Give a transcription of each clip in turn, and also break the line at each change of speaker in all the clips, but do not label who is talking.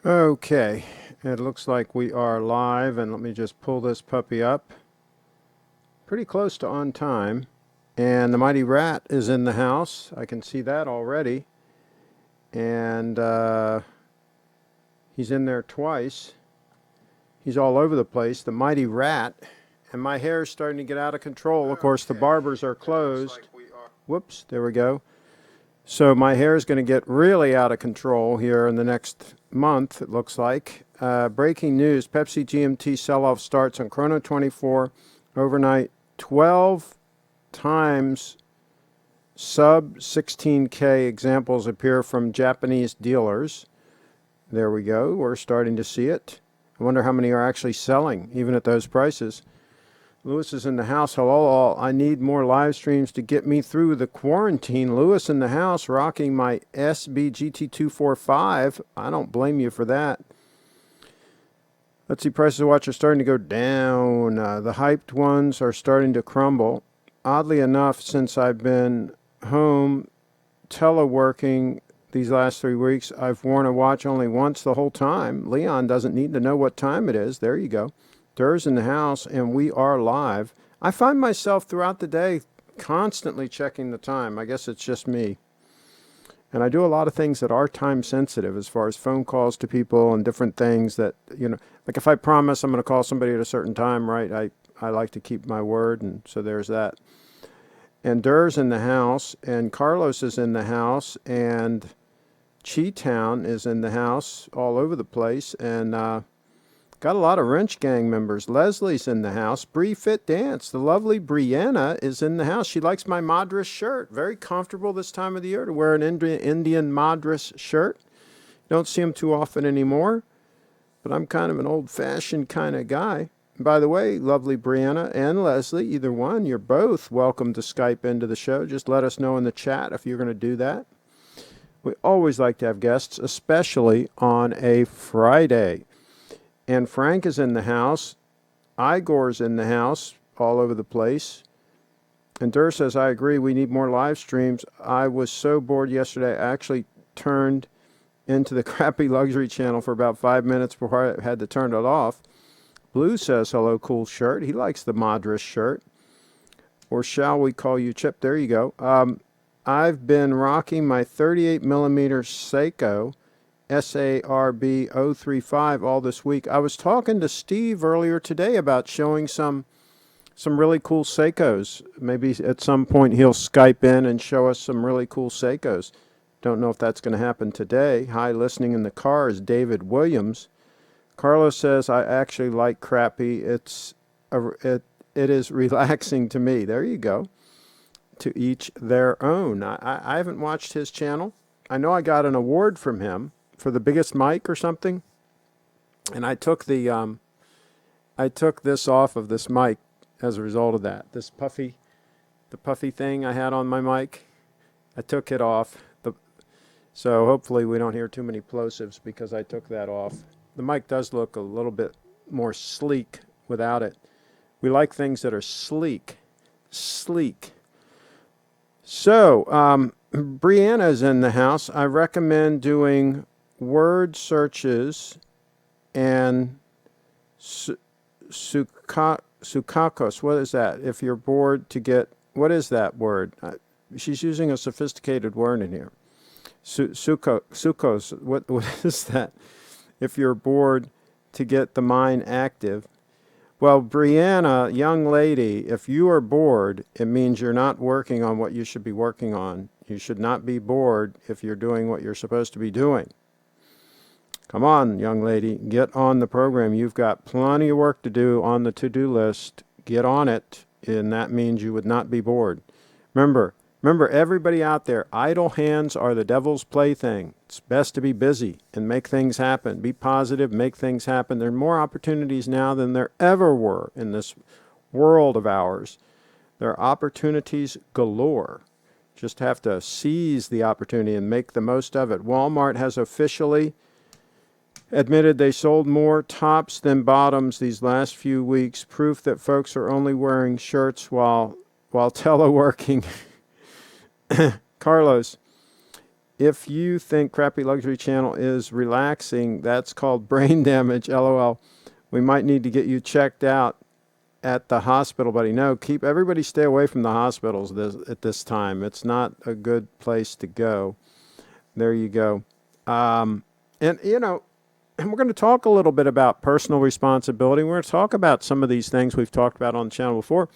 Okay, it looks like we are live, and let me just pull this puppy up. Pretty close to on time. And the Mighty Rat is in the house. I can see that already. And he's in there twice. He's all over the place. The Mighty Rat. And my hair is starting to get out of control. Of course, the barbers are closed. Whoops, there we go. So my hair is going to get really out of control here in the next month, it looks like. Breaking news, Pepsi GMT sell-off starts on Chrono 24 overnight. 12 times sub 16K examples appear from Japanese dealers. There we go. We're starting to see it. I wonder how many are actually selling, even at those prices. Lewis is in the house. Hello all. I need more live streams to get me through the quarantine. Lewis in the house rocking my SBGA231. I don't blame you for that. Let's see, prices of watch are starting to go down. The hyped ones are starting to crumble. Oddly enough, since I've been home teleworking these last 3 weeks, I've worn a watch only once the whole time. Leon doesn't need to know what time it is. There you go. Durr's in the house, and we are live. I find myself throughout the day constantly checking the time. I guess it's just me. And I do a lot of things that are time sensitive as far as phone calls to people and different things that, like if I promise I'm going to call somebody at a certain time, right, I like to keep my word, and so there's that. And Durr's in the house, and Carlos is in the house, and Chi-Town is in the house all over the place, and got a lot of Wrench Gang members. Leslie's in the house. Bree Fit Dance. The lovely Brianna is in the house. She likes my Madras shirt. Very comfortable this time of the year to wear an Indian Madras shirt. Don't see them too often anymore, but I'm kind of an old-fashioned kind of guy. And by the way, lovely Brianna and Leslie, either one, you're both welcome to Skype into the show. Just let us know in the chat if you're going to do that. We always like to have guests, especially on a Friday. And Frank is in the house. Igor's in the house, all over the place. And Durr says, I agree, we need more live streams. I was so bored yesterday, I actually turned into the crappy luxury channel for about 5 minutes before I had to turn it off. Blue says, hello, cool shirt. He likes the Madras shirt. Or shall we call you Chip? There you go. I've been rocking my 38 millimeter Seiko SARB035 all this week. I was talking to Steve earlier today about showing some really cool Seikos. Maybe at some point he'll Skype in and show us some really cool Seikos. Don't know if that's going to happen today. Hi, listening in the car is David Williams. Carlos says, I actually like crappy. It is relaxing to me. There you go. To each their own. I haven't watched his channel. I know I got an award from him for the biggest mic or something, and I took this off of this mic as a result of that. The puffy thing I had on my mic, I took it off. So hopefully we don't hear too many plosives because I took that off. The mic does look a little bit more sleek without it. We like things that are sleek. So, Brianna's in the house. I recommend doing word searches and sukakos. What is that? If you're bored to get, what is that word? She's using a sophisticated word in here. Sukos. What is that? If you're bored to get the mind active. Well, Brianna, young lady, if you are bored, it means you're not working on what you should be working on. You should not be bored if you're doing what you're supposed to be doing. Come on, young lady, get on the program. You've got plenty of work to do on the to-do list. Get on it, and that means you would not be bored. Remember, everybody out there, idle hands are the devil's plaything. It's best to be busy and make things happen. Be positive, make things happen. There are more opportunities now than there ever were in this world of ours. There are opportunities galore. Just have to seize the opportunity and make the most of it. Walmart has officially admitted they sold more tops than bottoms these last few weeks. Proof that folks are only wearing shirts while teleworking. Carlos, If you think Crappy Luxury Channel is relaxing, that's called brain damage, LOL. We might need to get you checked out at the hospital, buddy. No, everybody stay away from the hospitals at this time. It's not a good place to go. There you go. And we're going to talk a little bit about personal responsibility. We're going to talk about some of these things we've talked about on the channel before.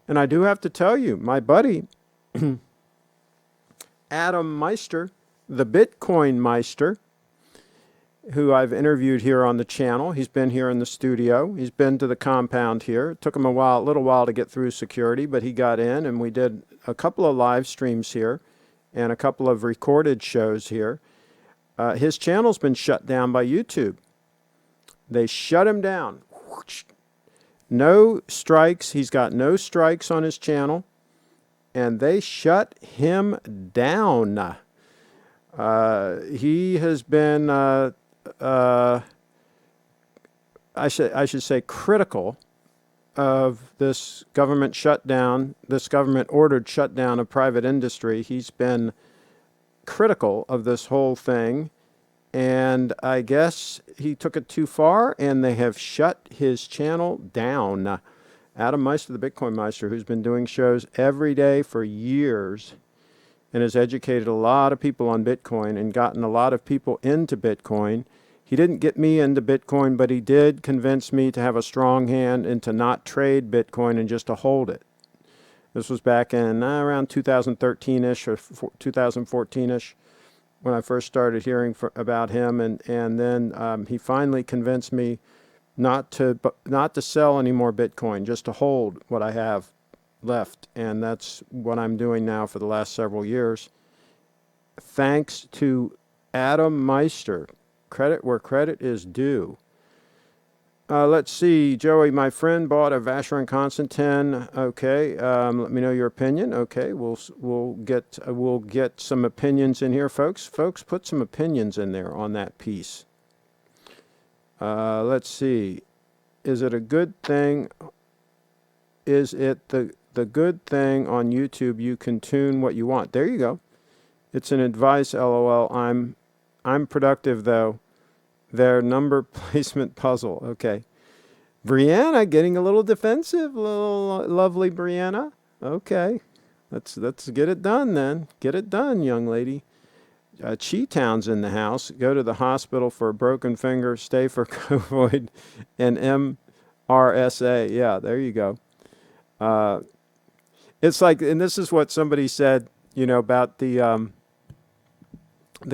And I do have to tell you, my buddy, Adam Meister, the Bitcoin Meister, who I've interviewed here on the channel. He's been here in the studio. He's been to the compound here. It took him a little while to get through security, but he got in, and we did a couple of live streams here and a couple of recorded shows here. His channel's been shut down by YouTube. They shut him down. No strikes. He's got no strikes on his channel. And they shut him down. He has been, I should say, critical of this government shutdown, this government-ordered shutdown of private industry. He's been critical of this whole thing. And I guess he took it too far, and they have shut his channel down. Adam Meister, the Bitcoin Meister, who's been doing shows every day for years and has educated a lot of people on Bitcoin and gotten a lot of people into Bitcoin. He didn't get me into Bitcoin, but he did convince me to have a strong hand and to not trade Bitcoin and just to hold it. This was back in around 2013-ish or 2014-ish when I first started hearing about him. And then he finally convinced me not to sell any more Bitcoin, just to hold what I have left. And that's what I'm doing now for the last several years. Thanks to Adam Meister. Credit where credit is due. Let's see. Joey, my friend, bought a Vacheron Constantin. Okay. Let me know your opinion. Okay. We'll get some opinions in here, folks. Folks, put some opinions in there on that piece. Let's see. Is it a good thing? Is it the good thing on YouTube? You can tune what you want. There you go. It's an advice, LOL. I'm productive though. Their number placement puzzle. Okay. Brianna getting a little defensive. Little lovely Brianna. Okay. Let's get it done then. Get it done, young lady. Chi-Town's in the house. Go to the hospital for a broken finger. Stay for COVID and MRSA. Yeah, there you go. It's like, and this is what somebody said, about the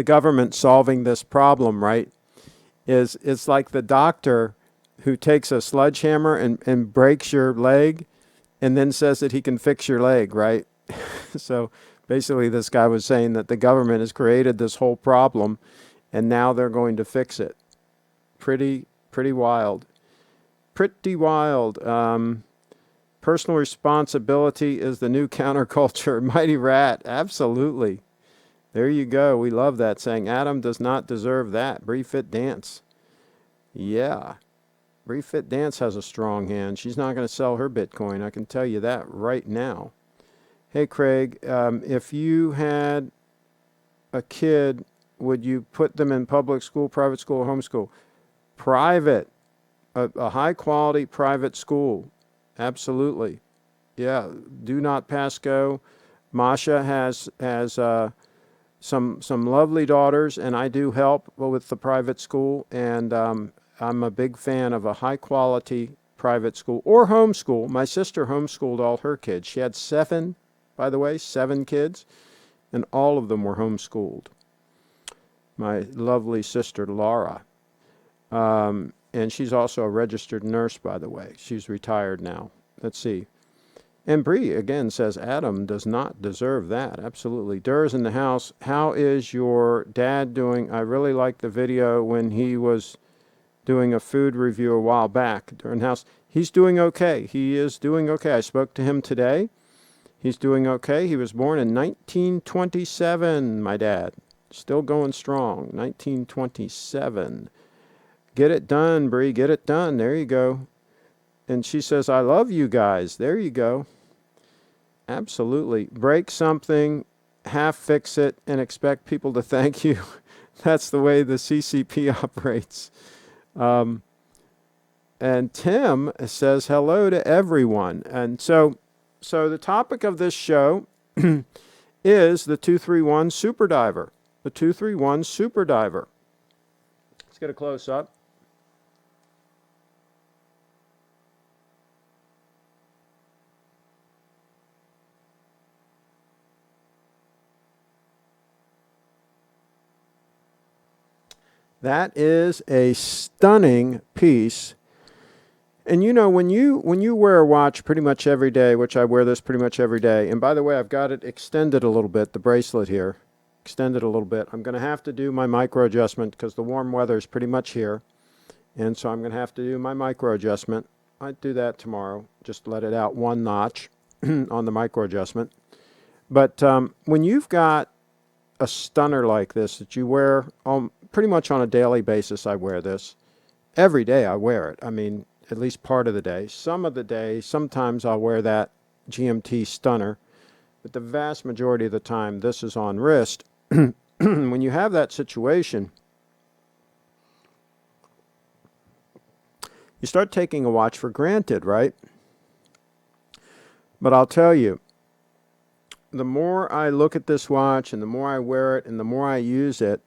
government solving this problem, right? It's like the doctor who takes a sledgehammer and breaks your leg and then says that he can fix your leg, right? So basically this guy was saying that the government has created this whole problem and now they're going to fix it. Pretty wild. Pretty wild. Personal responsibility is the new counterculture. Mighty Rat. Absolutely. There you go. We love that saying. Adam does not deserve that. Bree Fit Dance. Yeah. Bree Fit Dance has a strong hand. She's not going to sell her Bitcoin. I can tell you that right now. Hey, Craig, if you had a kid, would you put them in public school, private school, or homeschool? Private. A high-quality private school. Absolutely. Yeah. Do not pass go. Masha has some lovely daughters, and I do help with the private school, and I'm a big fan of a high-quality private school or homeschool. My sister homeschooled all her kids. She had 7 kids, and all of them were homeschooled. My lovely sister, Laura. And she's also a registered nurse, by the way. She's retired now. Let's see. And Bree, again, says Adam does not deserve that. Absolutely. Durr's in the house. How is your dad doing? I really liked the video when he was doing a food review a while back. Durr in the house. He's doing okay. He is doing okay. I spoke to him today. He's doing okay. He was born in 1927, my dad. Still going strong. 1927. Get it done, Bree. Get it done. There you go. And she says, I love you guys. There you go. Absolutely. Break something half fix it and expect people to thank you. That's the way the CCP operates. And Tim says hello to everyone. And so the topic of this show is the 231 Super Diver. The 231 Super Diver. Let's get a close up. That is a stunning piece. And you know, when you wear a watch pretty much every day, which I wear this pretty much every day, and by the way, I've got it extended a little bit, the bracelet here, extended a little bit. I'm going to have to do my micro adjustment because the warm weather is pretty much here. And so I'm going to have to do my micro adjustment. I'd do that tomorrow, just let it out one notch on the micro adjustment. But when you've got a stunner like this that you wear pretty much on a daily basis, I wear this. Every day I wear it. I mean, at least part of the day. Some of the day, sometimes I'll wear that GMT stunner, but the vast majority of the time this is on wrist. When you have that situation, you start taking a watch for granted, right? But I'll tell you, the more I look at this watch and the more I wear it and the more I use it,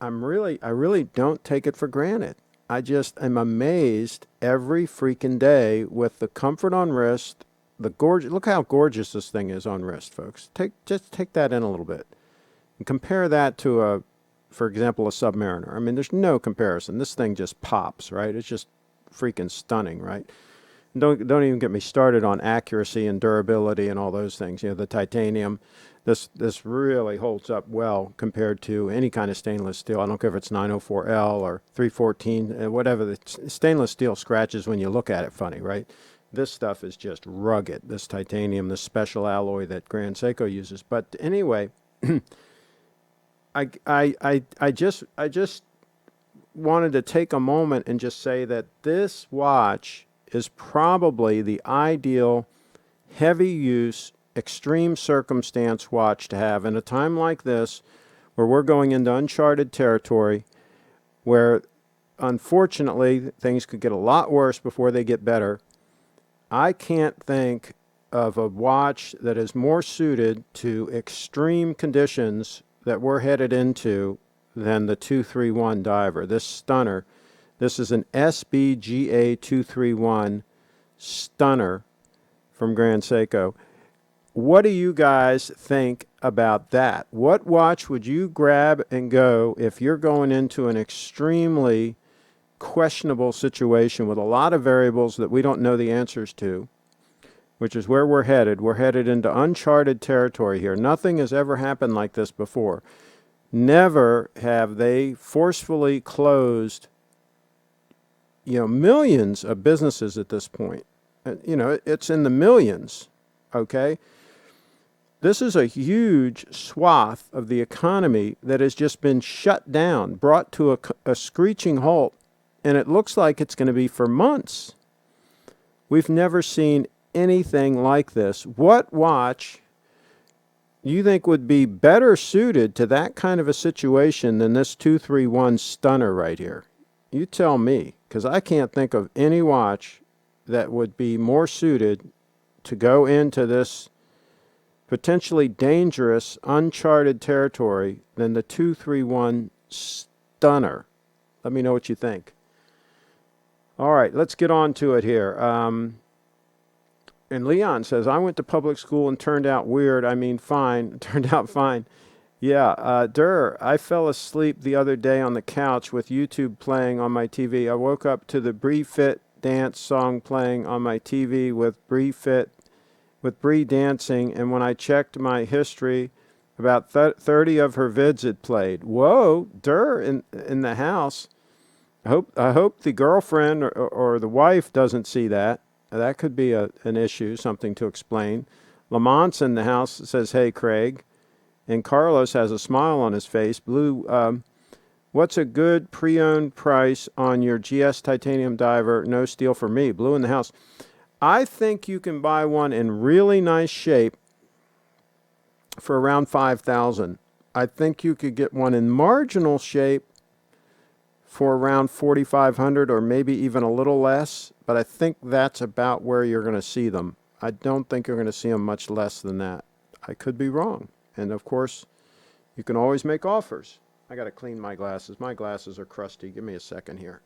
I really don't take it for granted. I just am amazed every freaking day with the comfort on wrist, the gorgeous. Look how gorgeous this thing is on wrist, folks. Just take that in a little bit and compare that to for example, a Submariner. I mean, there's no comparison. This thing just pops, right? It's just freaking stunning, right? Don't even get me started on accuracy and durability and all those things. You know, the titanium. This really holds up well compared to any kind of stainless steel. I don't care if it's 904L or 314, whatever. The stainless steel scratches when you look at it funny, right? This stuff is just rugged. This titanium, this special alloy that Grand Seiko uses. But anyway, I just wanted to take a moment and just say that this watch is probably the ideal heavy use, extreme circumstance watch to have in a time like this where we're going into uncharted territory, where unfortunately things could get a lot worse before they get better. I can't think of a watch that is more suited to extreme conditions that we're headed into than the 231 diver. This stunner, this is an SBGA231 stunner from Grand Seiko. What do you guys think about that? What watch would you grab and go if you're going into an extremely questionable situation with a lot of variables that we don't know the answers to, which is where we're headed? We're headed into uncharted territory here. Nothing has ever happened like this before. Never have they forcefully closed, millions of businesses at this point. It's in the millions, okay? This is a huge swath of the economy that has just been shut down, brought to a screeching halt, and it looks like it's going to be for months. We've never seen anything like this. What watch do you think would be better suited to that kind of a situation than this 231 stunner right here? You tell me, because I can't think of any watch that would be more suited to go into this potentially dangerous, uncharted territory than the 231 stunner. Let me know what you think. All right, let's get on to it here. And Leon says, I went to public school and turned out weird. I mean, fine. Turned out fine. Yeah, I fell asleep the other day on the couch with YouTube playing on my TV. I woke up to the Bree Fit dance song playing on my TV with Bree dancing, and when I checked my history, about 30 of her vids had played. Whoa, in the house. I hope the girlfriend or the wife doesn't see that. That could be an issue, something to explain. Lamont's in the house, says, hey, Craig. And Carlos has a smile on his face. Blue, what's a good pre-owned price on your GS titanium diver? No steel for me. Blue in the house. I think you can buy one in really nice shape for around $5,000. I think you could get one in marginal shape for around $4,500 or maybe even a little less, but I think that's about where you're going to see them. I don't think you're going to see them much less than that. I could be wrong. And of course, you can always make offers. I got to clean my glasses. My glasses are crusty. Give me a second here.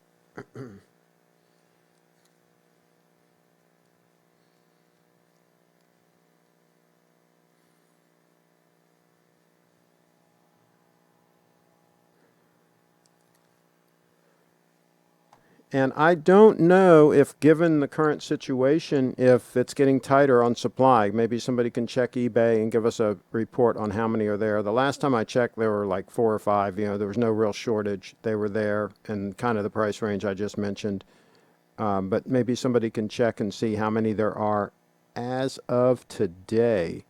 And I don't know if, given the current situation, if it's getting tighter on supply. Maybe somebody can check eBay and give us a report on how many are there. The last time I checked, there were like 4 or 5. You know, there was no real shortage. They were there in kind of the price range I just mentioned. But maybe somebody can check and see how many there are as of today.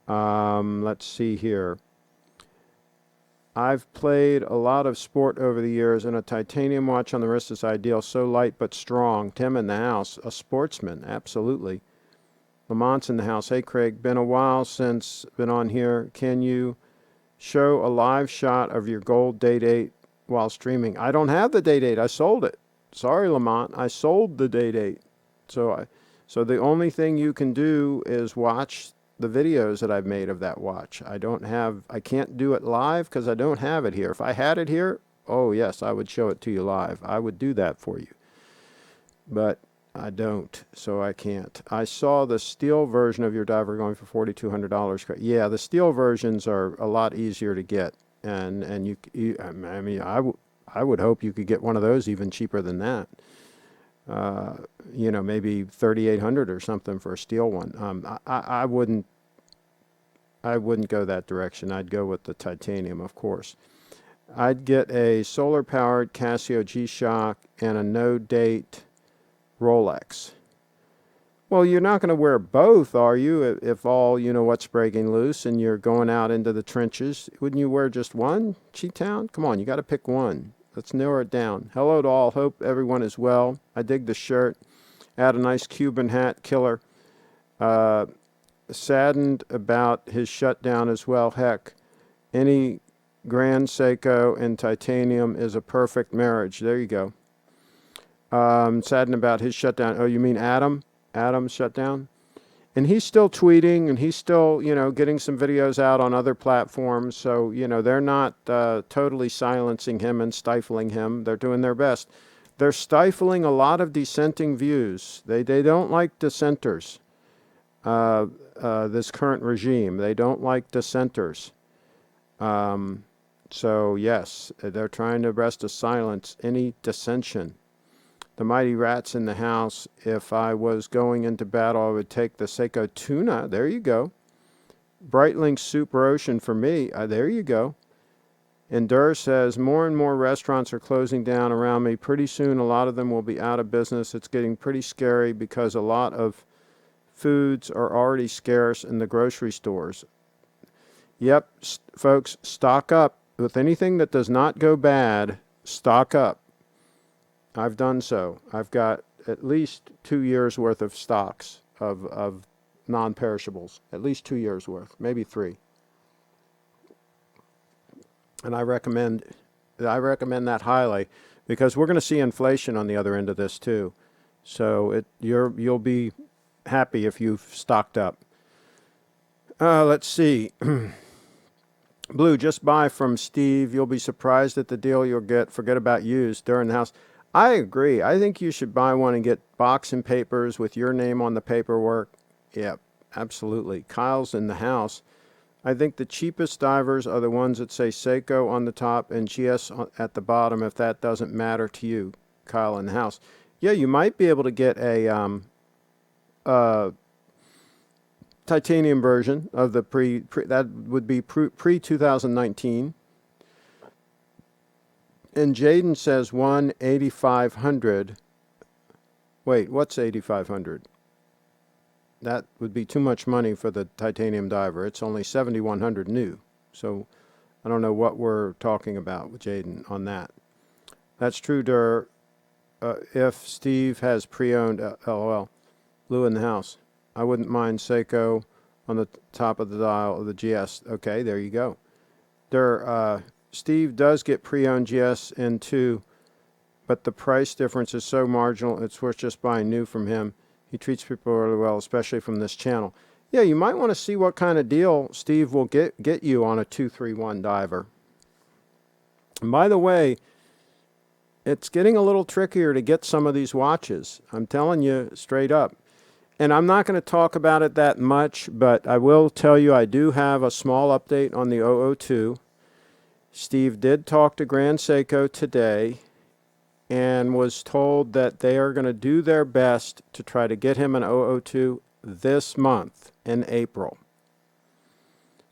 Let's see here. I've played a lot of sport over the years, and a titanium watch on the wrist is ideal. So light but strong. Tim in the house, a sportsman, absolutely. Lamont's in the house. Hey, Craig, been a while since been on here. Can you show a live shot of your gold Day-Date while streaming? I don't have the Day-Date. I sold it. Sorry, Lamont. I sold the Day-Date. So the only thing you can do is watch the videos that I've made of that watch. I can't do it live because I don't have it here. If I had it here, oh yes, I would show it to you live. I would do that for you. But I don't, so I can't. I saw the steel version of your diver going for $4,200. Yeah, the steel versions are a lot easier to get, and I would hope you could get one of those even cheaper than that. Maybe $3,800 or something for a steel one. I wouldn't go that direction. I'd go with the titanium, of course. I'd get a solar-powered Casio G-Shock and a no-date Rolex. Well, you're not going to wear both, are you? If all what's breaking loose and you're going out into the trenches, wouldn't you wear just one, Cheetown? Come on, you got to pick one. Let's narrow it down. Hello to all. Hope everyone is well. I dig the shirt. Add a nice Cuban hat. Killer. Saddened about his shutdown as well. Heck, any Grand Seiko and titanium is a perfect marriage. There you go. Saddened about his shutdown. Oh, you mean Adam? Adam's shutdown? And he's still tweeting, and he's still, getting some videos out on other platforms. So, they're not totally silencing him and stifling him. They're doing their best. They're stifling a lot of dissenting views. They don't like dissenters, this current regime. They don't like dissenters. So, yes, they're trying their best to silence any dissension. The mighty rats in the house. If I was going into battle, I would take the Seiko Tuna. There you go. Breitling Super Ocean for me. There you go. Endure says, more and more restaurants are closing down around me. Pretty soon, a lot of them will be out of business. It's getting pretty scary because a lot of foods are already scarce in the grocery stores. Yep, folks, stock up. With anything that does not go bad, stock up. I've done so. I've got at least 2 years worth of stocks of non-perishables. At least 2 years worth, maybe 3. And I recommend that highly because we're going to see inflation on the other end of this too. So you'll be happy if you've stocked up. Let's see. Blue, just buy from Steve. You'll be surprised at the deal you'll get. Forget about used. They're in the house. I agree. I think you should buy one and get box and papers with your name on the paperwork. Yep, absolutely. Kyle's in the house. I think the cheapest divers are the ones that say Seiko on the top and GS at the bottom, if that doesn't matter to you, Kyle in the house. Yeah, you might be able to get a titanium version of the that would be pre-2019. And Jaden says 1,8,500. Wait, what's 8,500? That would be too much money for the titanium diver. It's only 7,100 new. So I don't know what we're talking about with Jaden on that. That's true, Dur. If Steve has pre-owned, LOL. Blue in the house. I wouldn't mind Seiko on the top of the dial of the GS. Okay, there you go. Steve does get pre-owned GS in too, but the price difference is so marginal, it's worth just buying new from him. He treats people really well, especially from this channel. Yeah, you might want to see what kind of deal Steve will get you on a 231 diver. And by the way, it's getting a little trickier to get some of these watches. I'm telling you straight up. And I'm not going to talk about it that much, but I will tell you I do have a small update on the 002. Steve did talk to Grand Seiko today and was told that they are going to do their best to try to get him an 002 this month in April.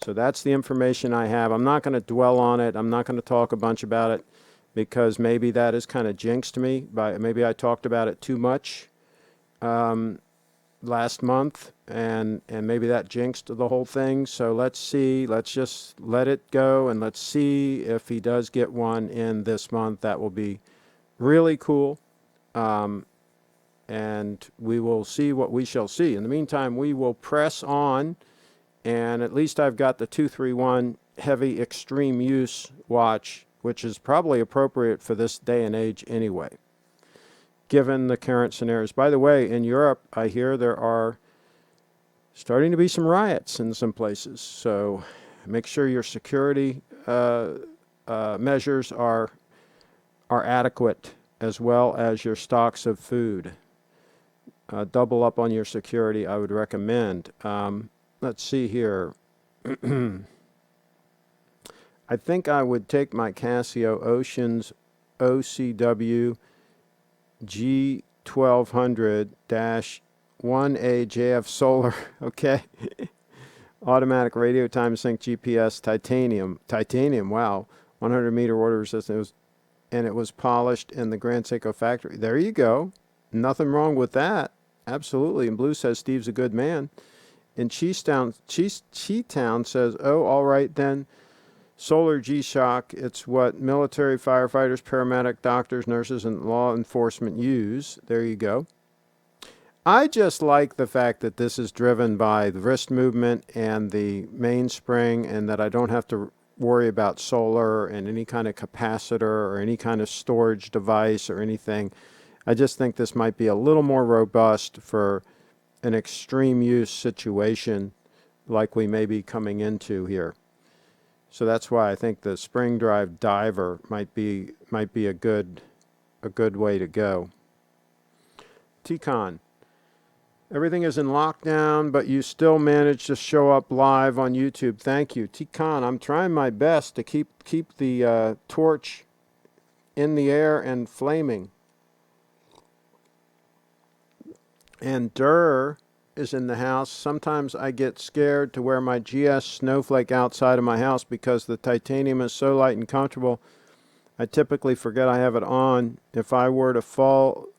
So that's the information I have. I'm not going to dwell on it. I'm not going to talk a bunch about it because maybe that has kind of jinxed me. Maybe I talked about it too much last month, and maybe that jinxed the whole thing. So let's see. Let's just let it go, and let's see if he does get one in this month. That will be really cool. And we will see what we shall see. In the meantime, we will press on, and at least I've got the 231 heavy extreme use watch, which is probably appropriate for this day and age anyway, given the current scenarios. By the way, in Europe, I hear there are starting to be some riots in some places. So make sure your security measures are adequate, as well as your stocks of food. Double up on your security, I would recommend. Let's see here. I think I would take my Casio Oceans OCW G1200-1A JF Solar, okay? Automatic radio time sync GPS titanium, wow, 100 meter water resistant, and it was polished in the Grand Seiko factory. There you go. Nothing wrong with that. Absolutely. And Blue says Steve's a good man. And Cheetown says, oh, all right then. Solar G-Shock, it's what military, firefighters, paramedic, doctors, nurses, and law enforcement use. There you go. I just like the fact that this is driven by the wrist movement and the mainspring, and that I don't have to worry about solar and any kind of capacitor or any kind of storage device or anything. I just think this might be a little more robust for an extreme use situation like we may be coming into here. So that's why I think the spring drive diver might be a good way to go. T-Con. Everything is in lockdown, but you still manage to show up live on YouTube. Thank you. T-Con, I'm trying my best to keep the torch in the air and flaming. And Durr is in the house. Sometimes I get scared to wear my GS Snowflake outside of my house because the titanium is so light and comfortable. I typically forget I have it on. If I were to fall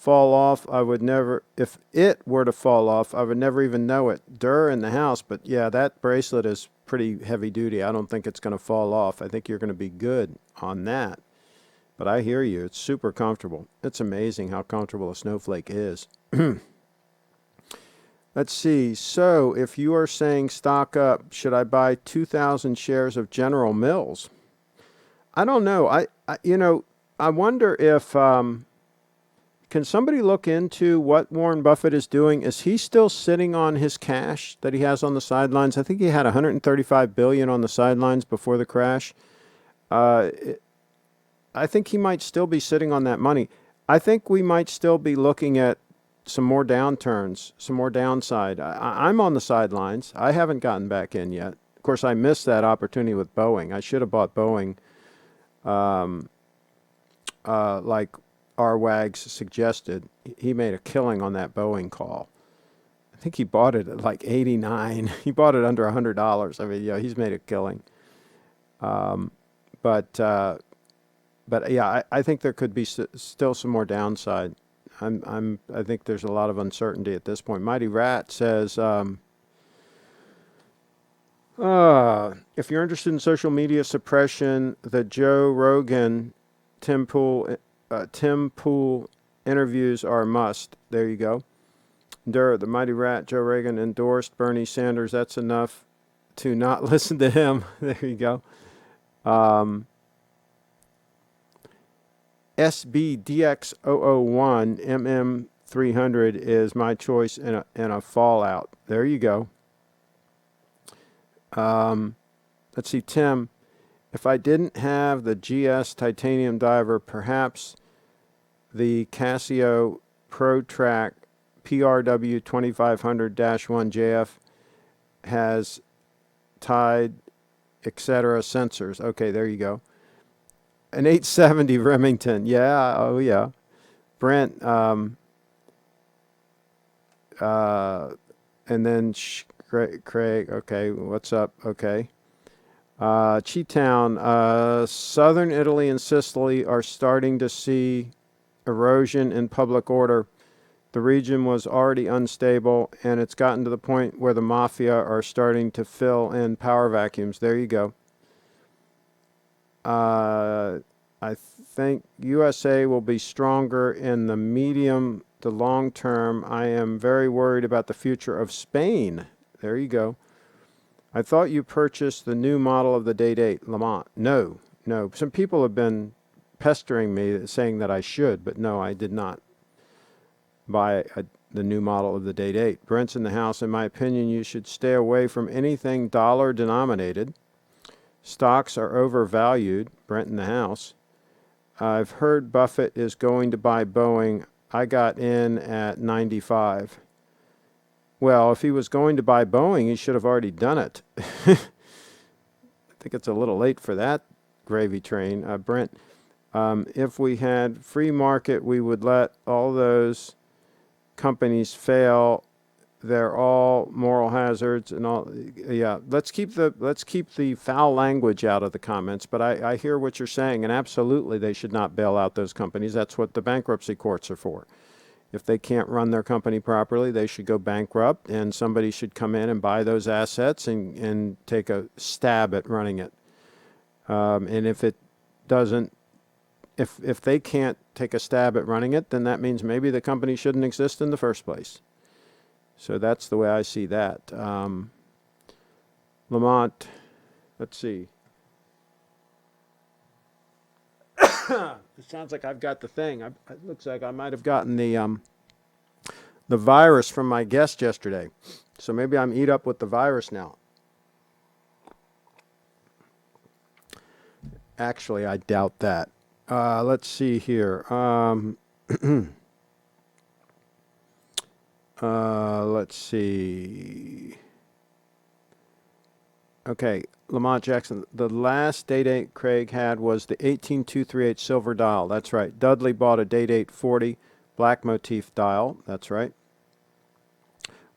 off, I would never, if it were to fall off, I would never even know it. Durr in the house, but yeah, that bracelet is pretty heavy duty. I don't think it's going to fall off. I think you're going to be good on that. But I hear you. It's super comfortable. It's amazing how comfortable a Snowflake is. Let's see. So if you are saying stock up, should I buy 2,000 shares of General Mills? I don't know. I wonder if can somebody look into what Warren Buffett is doing? Is he still sitting on his cash that he has on the sidelines? I think he had $135 billion on the sidelines before the crash. I think he might still be sitting on that money. I think we might still be looking at some more downturns, some more downside. I'm on the sidelines. I haven't gotten back in yet. Of course, I missed that opportunity with Boeing. I should have bought Boeing like R. Wags suggested. He made a killing on that Boeing call. I think he bought it at like 89. He bought it under $100. I mean, yeah, he's made a killing. But yeah, I think there could be still some more downside. I think there's a lot of uncertainty at this point. Mighty Rat says, if you're interested in social media suppression, the Joe Rogan, Tim Pool interviews are a must. There you go. The Mighty Rat, Joe Reagan endorsed Bernie Sanders. That's enough to not listen to him. There you go. SBGA231 MM300 is my choice in a Fallout. There you go. Let's see, Tim. If I didn't have the GS titanium diver, perhaps the Casio ProTrack PRW 2500-1JF has tied, etc. sensors. Okay, there you go. An 870 Remington. Yeah, oh yeah. Brent, and then Craig, okay, what's up? Okay. Cheetown, southern Italy and Sicily are starting to see erosion in public order. The region was already unstable, and it's gotten to the point where the mafia are starting to fill in power vacuums. There you go. I think USA will be stronger in the medium to long term. I am very worried about the future of Spain. There you go. I thought you purchased the new model of the Date 8 Lamont. No. Some people have been pestering me saying that I should, but no, I did not buy the new model of the Date 8. Brent's in the house. In my opinion, you should stay away from anything dollar denominated. Stocks are overvalued. Brent in the house. I've heard Buffett is going to buy Boeing. I got in at 95. Well, if he was going to buy Boeing, he should have already done it. I think it's a little late for that gravy train. Brent, if we had free market, we would let all those companies fail. They're all moral hazards and all. Yeah, let's keep the foul language out of the comments. But I hear what you're saying, and absolutely they should not bail out those companies. That's what the bankruptcy courts are for. If they can't run their company properly, they should go bankrupt, and somebody should come in and buy those assets and take a stab at running it. And if it doesn't, if they can't take a stab at running it, then that means maybe the company shouldn't exist in the first place. So that's the way I see that. Lamont, let's see. It sounds like I've got the thing. It looks like I might have gotten the virus from my guest yesterday. So maybe I'm eat up with the virus now. Actually, I doubt that. Let's see here. Let's see. Okay, Lamont Jackson. The last Date 8 Craig had was the 18238 silver dial. That's right. Dudley bought a Date 840 black motif dial. That's right.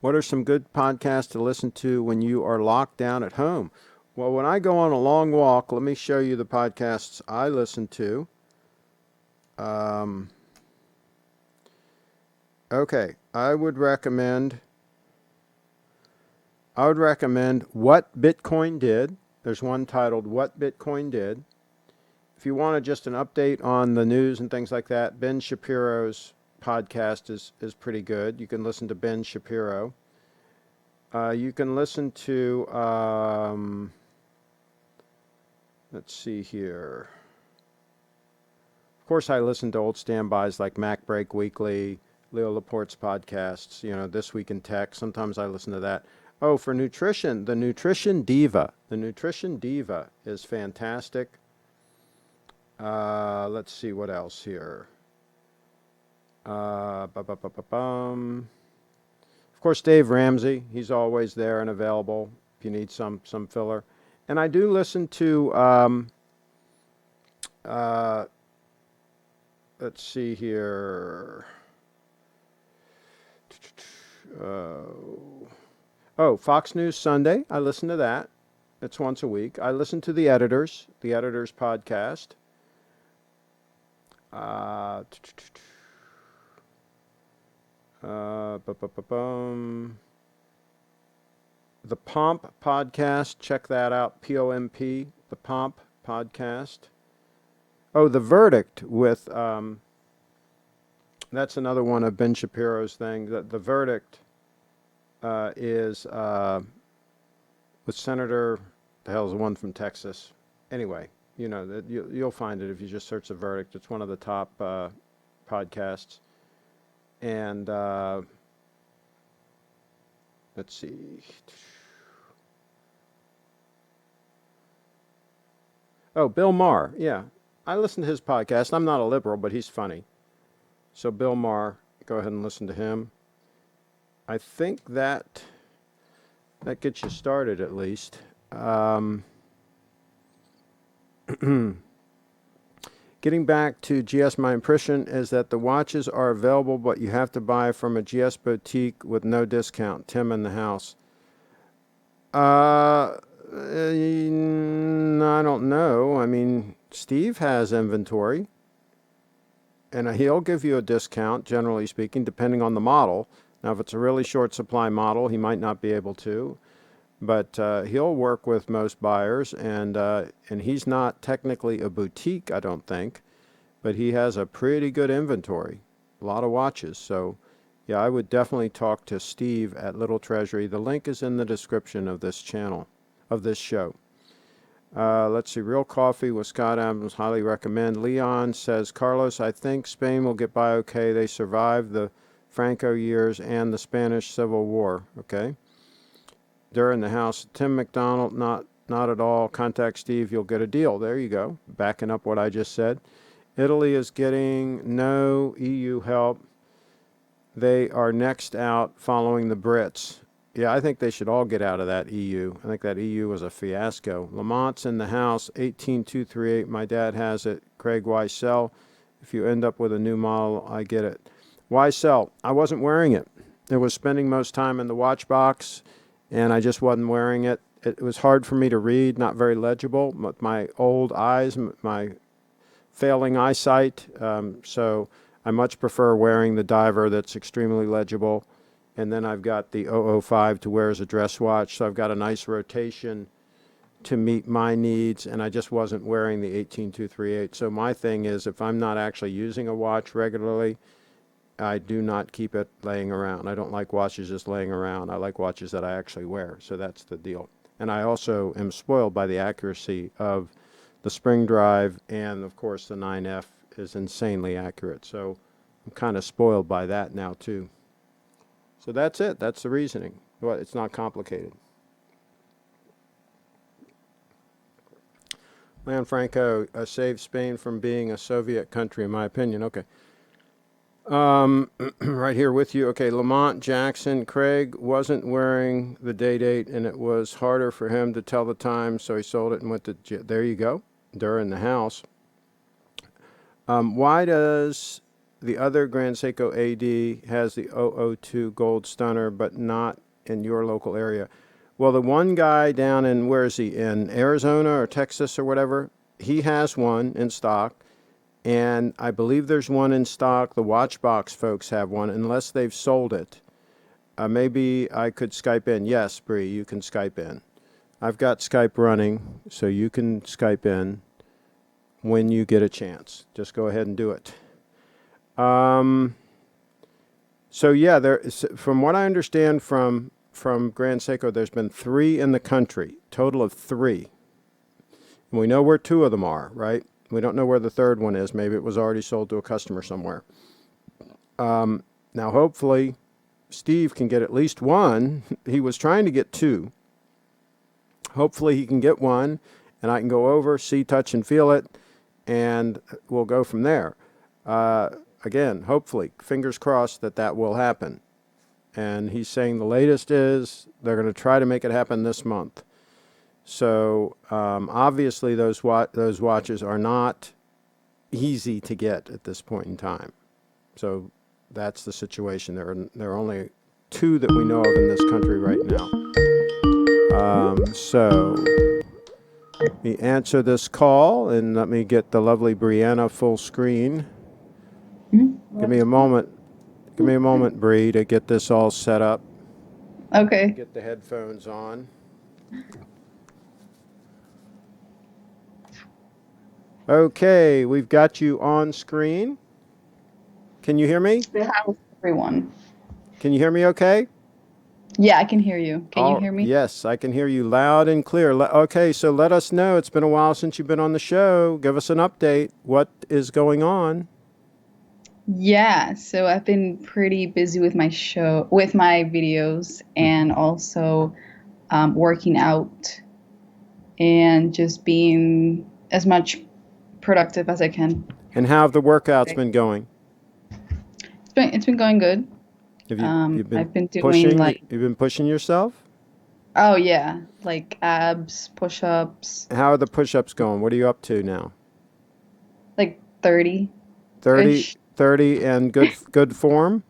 What are some good podcasts to listen to when you are locked down at home? Well, when I go on a long walk, let me show you the podcasts I listen to. Okay, I would recommend What Bitcoin Did. There's one titled What Bitcoin Did. If you want just an update on the news and things like that, Ben Shapiro's podcast is pretty good. You can listen to Ben Shapiro. You can listen to, let's see here. Of course, I listen to old standbys like Mac Break Weekly, Leo Laporte's podcasts, This Week in Tech. Sometimes I listen to that. Oh, for nutrition, the Nutrition Diva. The Nutrition Diva is fantastic. Let's see what else here. Of course, Dave Ramsey. He's always there and available if you need some filler. And I do listen to, let's see here. Fox News Sunday. I listen to that. It's once a week. I listen to the Editors podcast. The Pomp podcast. Check that out. POMP. The Pomp podcast. Oh, The Verdict with, that's another one of Ben Shapiro's thing. The Verdict is with Senator, the hell's the one from Texas? Anyway, you know, you'll find it if you just search The Verdict. It's one of the top podcasts. And let's see. Oh, Bill Maher. Yeah. I listen to his podcast. I'm not a liberal, but he's funny. So Bill Maher, go ahead and listen to him. I think that gets you started at least. Getting back to GS, my impression is that the watches are available, but you have to buy from a GS boutique with no discount. Tim in the house. I don't know. I mean, Steve has inventory, and he'll give you a discount, generally speaking, depending on the model. Now, if it's a really short supply model, he might not be able to, but he'll work with most buyers, and he's not technically a boutique, I don't think, but he has a pretty good inventory, a lot of watches. So, yeah, I would definitely talk to Steve at Little Treasury. The link is in the description of this channel, of this show. Let's see, Real Coffee with Scott Adams, highly recommend. Leon says, Carlos, I think Spain will get by okay. They survived the Franco years and the Spanish Civil War. Okay. During the house, Tim McDonald, not at all. Contact Steve, you'll get a deal. There you go. Backing up what I just said. Italy is getting no EU help. They are next out following the Brits. Yeah, I think they should all get out of that EU. I think that EU was a fiasco. Lamont's in the house, 18238. My dad has it. Craig, why sell? If you end up with a new model, I get it. Why sell? I wasn't wearing it. It was spending most time in the watch box, and I just wasn't wearing it. It was hard for me to read, not very legible. My old eyes, my failing eyesight, so I much prefer wearing the diver that's extremely legible. And then I've got the 005 to wear as a dress watch, so I've got a nice rotation to meet my needs, and I just wasn't wearing the 18238. So my thing is, if I'm not actually using a watch regularly, I do not keep it laying around. I don't like watches just laying around. I like watches that I actually wear, so that's the deal. And I also am spoiled by the accuracy of the spring drive, and of course the 9F is insanely accurate, so I'm kind of spoiled by that now too. So that's it. That's the reasoning. Well, it's not complicated. Lanfranco saved Spain from being a Soviet country, in my opinion. Okay. Right here with you. Okay, Lamont Jackson. Craig wasn't wearing the date, and it was harder for him to tell the time, so he sold it and went to jail. There you go. They're in the house. Why does the other Grand Seiko AD has the 002 gold stunner, but not in your local area? Well, the one guy down in, where is he, in Arizona or Texas or whatever, he has one in stock, and I believe there's one in stock. The Watchbox folks have one, unless they've sold it. Maybe I could Skype in. Yes, Bree, you can Skype in. I've got Skype running, so you can Skype in when you get a chance. Just go ahead and do it. So yeah, from what I understand from Grand Seiko, there's been 3 in the country, total of 3. And we know where 2 of them are, right? We don't know where the 3rd one is. Maybe it was already sold to a customer somewhere. Now, hopefully, Steve can get at least 1. He was trying to get 2. Hopefully, he can get 1, and I can go over, see, touch, and feel it, and we'll go from there. Again, hopefully, fingers crossed that will happen. And he's saying the latest is they're going to try to make it happen this month. So obviously those watches are not easy to get at this point in time. So that's the situation. There are only 2 that we know of in this country right now. So let me answer this call, and let me get the lovely Brianna full screen. Give me a moment. Give me a moment, Bree, to get this all set up.
Okay.
Get the headphones on. Okay, we've got you on screen. Can you hear me?
How's everyone?
Can you hear me okay?
Yeah, I can hear you. Can you
Oh,
hear me?
yes, I can hear you loud and clear. Okay, so let us know. It's been a while since you've been on the show. Give us an update. What is going on?
Yeah, so I've been pretty busy with with my videos,
Hmm.
and also working out and just being as much productive as I can.
And how have the workouts
Okay.
been going?
It's been going good.
Have you've been
I've been doing
pushing?
like,
You've been pushing yourself?
oh yeah, like abs, push-ups,
How are the push-ups going? What are you up to now?
like
30,
30-ish.
30, and good form?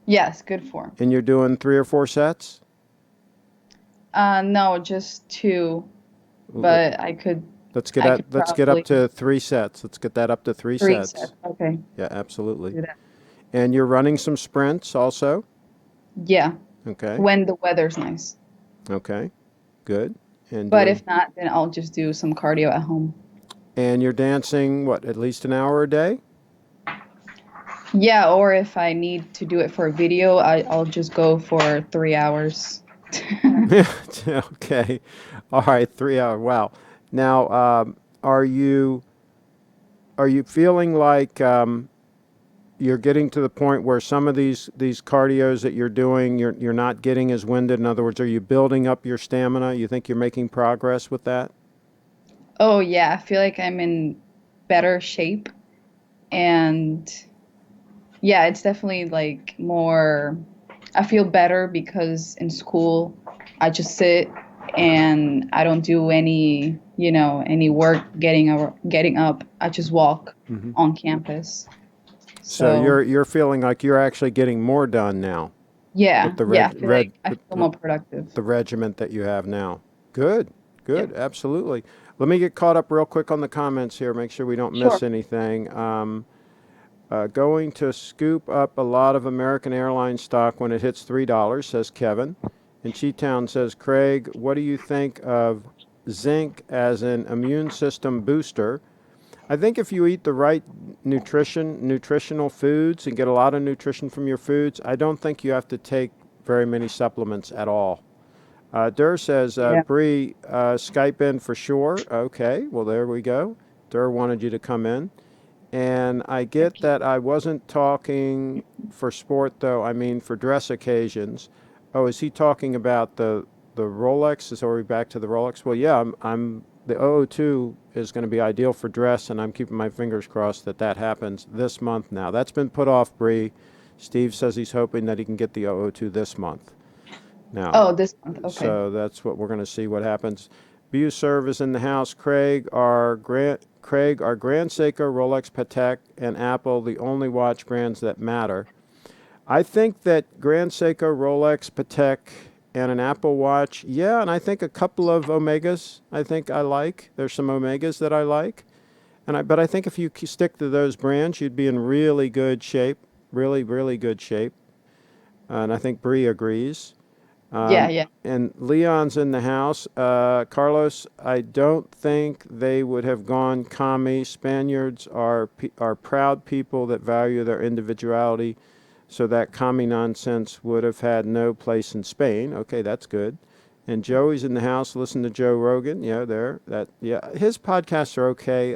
Yes, good form.
And you're doing 3 or 4 sets?
No, just two,
L-
but I could
let's get up
probably
to 3 sets. Let's get that up to three
three sets.
sets.
Okay,
Yeah, absolutely.
do that.
And you're running some sprints also?
Yeah,
Okay.
when the weather's nice.
Okay. Good. And
But
doing
if not, then I'll just do some cardio at home.
and you're dancing what, at least an hour a day?
Yeah, or if I need to do it for a video, I'll just go for 3 hours.
Okay. All right, 3 hour. Wow. Now, are you feeling like you're getting to the point where some of these cardios that you're doing, you're not getting as winded? In other words, are you building up your stamina? You think you're making progress with that?
Oh yeah, I feel like I'm in better shape, and yeah, it's definitely like more, I feel better because in school I just sit and I don't do any work getting up. I just walk
Hmm.
on campus.
So
So,
you're feeling like you're actually getting more done now with
yeah,
the
yeah, I feel like I
with
feel more productive.
the regiment that you have now. Good,
Yep.
good, absolutely. Let me get caught up real quick on the comments here. Make sure we don't miss
Sure.
anything. Going to scoop up a lot of American Airlines stock when it hits $3, says Kevin. And Cheetown says, Craig, what do you think of zinc as an immune system booster? I think if you eat the right nutritional foods and get a lot of nutrition from your foods, I don't think you have to take very many supplements at all. Durr says,
Yeah.
Bree, Skype in for sure. Okay, well, there we go. Durr wanted you to come in. And I get
Thank you.
that I wasn't talking for sport, though. I mean, for dress occasions. Oh, is he talking about the Rolex? Are we back to the Rolex? Well, yeah, I'm the 002 is going to be ideal for dress, and I'm keeping my fingers crossed that that happens this month now. That's been put off, Bree. Steve says he's hoping that he can get the 002 this month. Now,
Oh, this month. Okay.
so that's what we're going to see what happens. Buserv is in the house. Craig, are Grand Seiko, Rolex Patek, and Apple the only watch brands that matter? I think that Grand Seiko, Rolex, Patek, and an Apple Watch, yeah, and I think a couple of Omegas. I think I like. There's some Omegas that I like, but I think if you stick to those brands, you'd be in really good shape, really, really good shape. And I think Bree agrees.
Yeah, yeah.
And Leon's in the house. Carlos, I don't think they would have gone commie. Spaniards are proud people that value their individuality, so that commie nonsense would have had no place in Spain. Okay, that's good. And Joey's in the house. Listen to Joe Rogan. Yeah, there. Yeah, his podcasts are okay.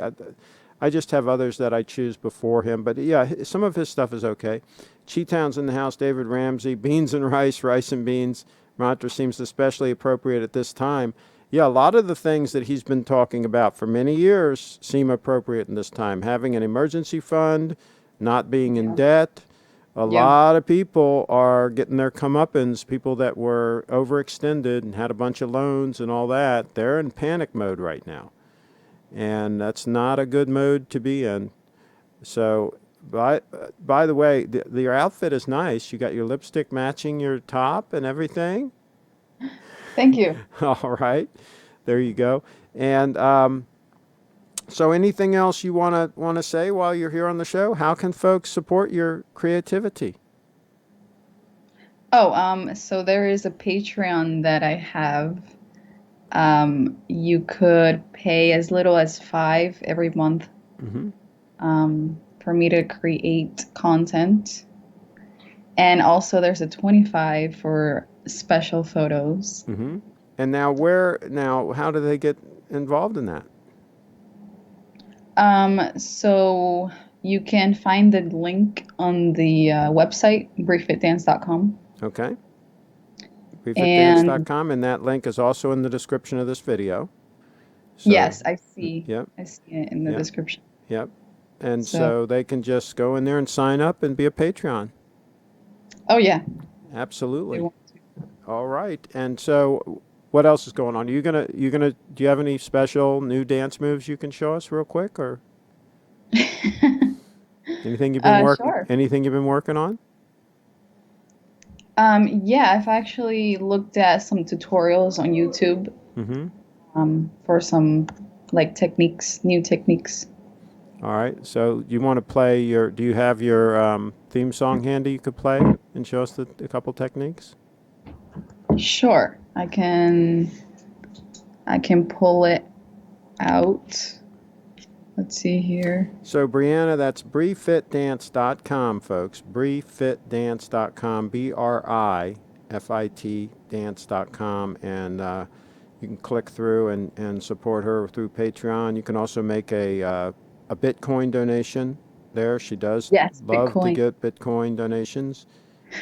I just have others that I choose before him, but yeah, some of his stuff is okay. Cheetown's in the house. David Ramsey, beans and rice, rice and beans. Mantra seems especially appropriate at this time. Yeah, a lot of the things that he's been talking about for many years seem appropriate in this time. Having an emergency fund, not being in
Yeah.
debt. A
Yeah.
lot of people are getting their comeuppance. People that were overextended and had a bunch of loans and all that, they're in panic mode right now. And that's not a good mode to be in. So, by the way, your outfit is nice. You got your lipstick matching your top and everything.
Thank you.
All right, there you go. And so, anything else you wanna say while you're here on the show? How can folks support your creativity?
Oh, so there is a Patreon that I have. You could pay as little as 5 every month,
Hmm.
for me to create content. And also there's a 25 for special photos.
Mm-hmm. And now, how do they get involved in that?
So you can find the link on the website, briefitdance.com.
Okay.
And
briefitdance.com, and that link is also in the description of this video. So,
yes, I see.
yep,
I see it in the
yep,
description.
yep. And
So,
so they can just go in there and sign up and be a Patreon.
oh yeah, they
Absolutely.
want
All right. And so what else is going on? Do you have any special new dance moves you can show us real quick, or
to. Sure.
anything you've been working on?
Yeah, I've actually looked at some tutorials on YouTube,
Mm-hmm.
for some like techniques, new techniques.
All right. So you want to play do you have your theme song handy you could play and show us a couple techniques?
Sure, I can pull it out. Let's see here.
So Brianna, that's briefitdance.com, folks. briefitdance.com, BRIFIT dance.com, and you can click through and support her through Patreon. You can also make a Bitcoin donation there. She does
Yes,
love to
Bitcoin.
get Bitcoin donations,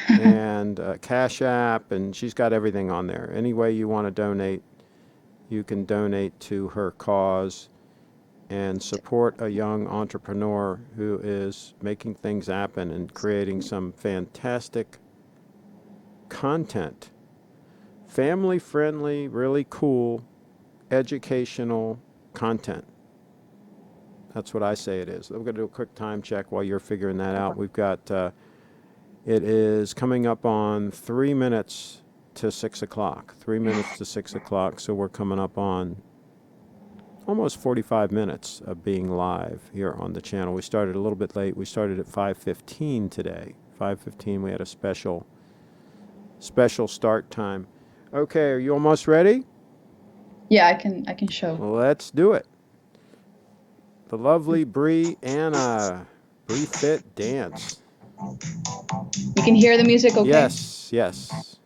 and Cash App, and she's got everything on there. Any way you want to donate, you can donate to her cause and support a young entrepreneur who is making things happen and creating some fantastic content. Family friendly, really cool, educational content. That's what I say it is. I'm going to do a quick time check while you're figuring that out. We've got, it is coming up on 3 minutes to 6 o'clock. 3 minutes to 6 o'clock. So we're coming up on almost 45 minutes of being live here on the channel. We started a little bit late. We started at 5:15 today. 5:15. We had a special start time. Okay, are you almost ready?
Yeah, I can show.
Let's do it. The lovely Brianna, Bree Fit Dance.
You can hear the music, okay?
Yes, yes.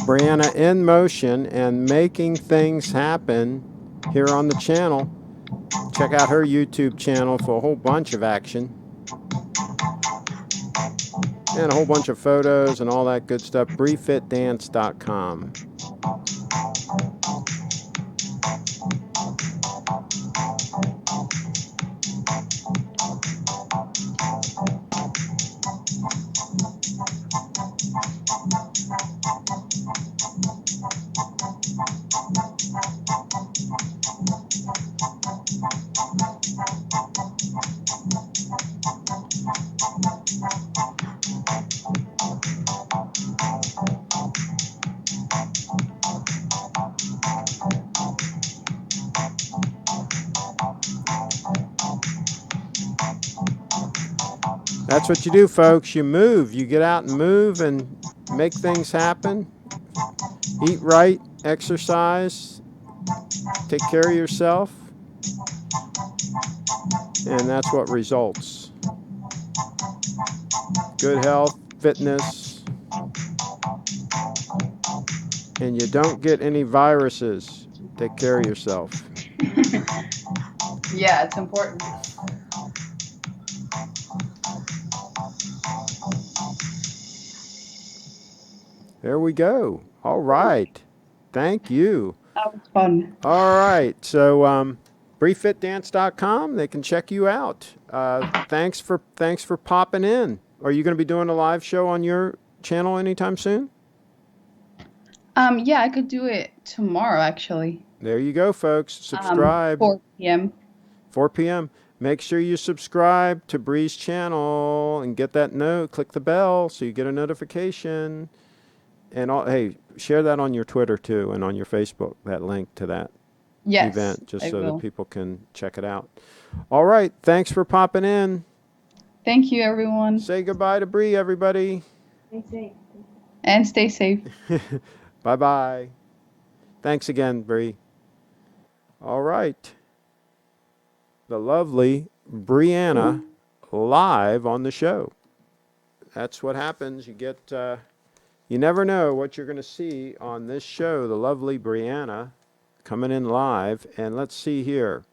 Brianna in motion and making things happen here on the channel. Check out her YouTube channel for a whole bunch of action and a whole bunch of photos and all that good stuff. briefitdance.com. That's what you do, folks. You move. You get out and move and make things happen. Eat right, exercise, take care of yourself, and that's what results. Good health, fitness, and you don't get any viruses. Take care of yourself.
Yeah, it's important.
There we go. All right. Thank you.
That was fun.
All right. So, brieffitdance.com, they can check you out. Thanks for popping in. Are you going to be doing a live show on your channel anytime soon?
Yeah, I could do it tomorrow actually.
There you go, folks. Subscribe.
4 p.m.
4 p.m. Make sure you subscribe to Bree's channel and get that note. Click the bell so you get a notification. And hey, share that on your Twitter too and on your Facebook, that link to that
Yes,
event, just
I
so that
will.
people can check it out. All right. Thanks for popping in.
Thank you, everyone.
Say goodbye to Bree, everybody.
And stay safe.
Bye-bye. Thanks again, Bree. All right. The lovely Brianna live on the show. That's what happens. You never know what you're going to see on this show. The lovely Brianna coming in live. And let's see here.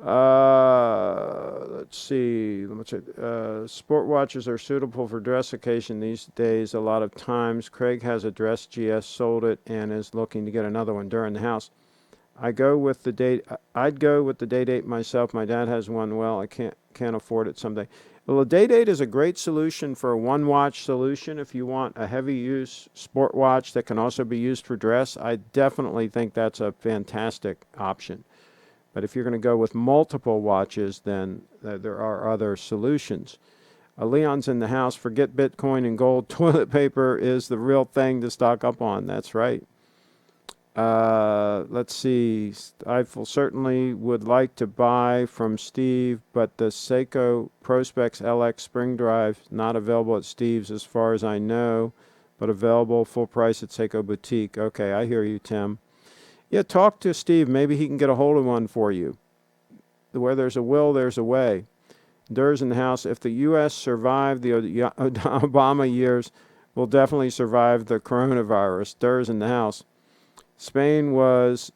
Let's see. Sport watches are suitable for dress occasion these days. A lot of times, Craig has a dress GS, sold it, and is looking to get another one during the house. I'd go with the day date myself. My dad has one. Well, I can't afford it someday. Well, a day date is a great solution for a one watch solution. If you want a heavy use sport watch that can also be used for dress, I definitely think that's a fantastic option. But if you're going to go with multiple watches, then there are other solutions. Leon's in the house. Forget Bitcoin and gold. Toilet paper is the real thing to stock up on. That's right. Let's see. I certainly would like to buy from Steve, but the Seiko Prospex LX spring drive not available at Steve's as far as I know, but available full price at Seiko Boutique. Okay, I hear you, Tim. Yeah, talk to Steve. Maybe he can get a hold of one for you. Where there's a will, there's a way. Dur's in the house. If the U.S. survived the Obama years, we'll definitely survive the coronavirus. Dur's in the house. Spain was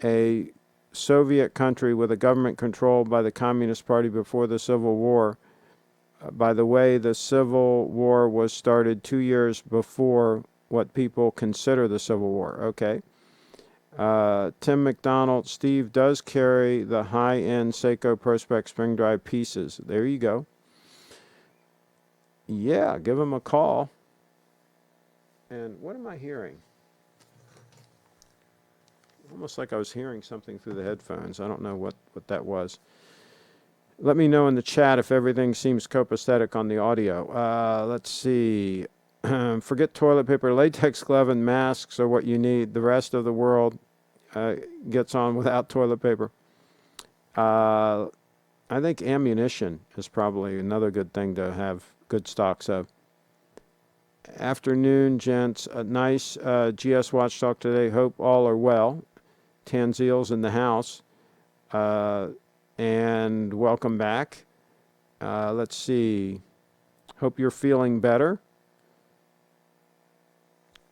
a Soviet country with a government controlled by the Communist Party before the Civil War. By the way, the Civil War was started 2 years before what people consider the Civil War. Okay. Tim McDonald, Steve does carry the high-end Seiko Prospex spring drive pieces. There you go. Yeah, give him a call. And what am I hearing? Almost like I was hearing something through the headphones. I don't know what that was. Let me know in the chat if everything seems copacetic on the audio. Let's see. Forget toilet paper. Latex glove and masks are what you need. The rest of the world gets on without toilet paper. I think ammunition is probably another good thing to have good stocks of. Afternoon, gents. A nice GS watch talk today. Hope all are well. Tanzeel's in the house. And welcome back. Let's see. Hope you're feeling better.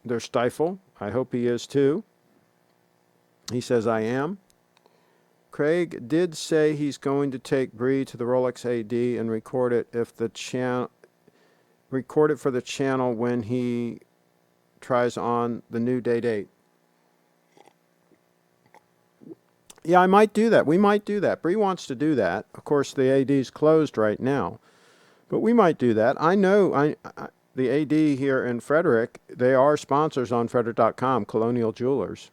There's Stifle. I hope he is too. He says, I am. Craig did say he's going to take Bree to the Rolex AD and record it for the channel when he tries on the new date. Yeah, I might do that. We might do that. Bree wants to do that. Of course, the AD's closed right now, but we might do that. I know the AD here in Frederick, they are sponsors on Frederick.com, Colonial Jewelers.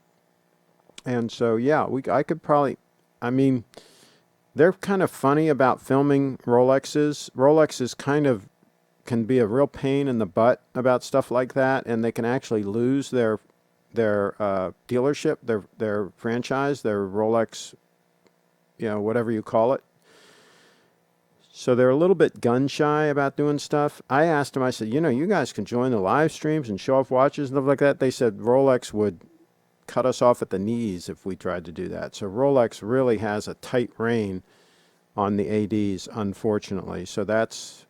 And so, yeah, I could probably, I mean, they're kind of funny about filming Rolexes. Rolexes can be a real pain in the butt about stuff like that, and they can actually lose their dealership, their franchise, their Rolex, whatever you call it. So they're a little bit gun shy about doing stuff. I asked them, I said, you guys can join the live streams and show off watches and stuff like that. They said Rolex would cut us off at the knees if we tried to do that. So Rolex really has a tight rein on the ADs, unfortunately. So that's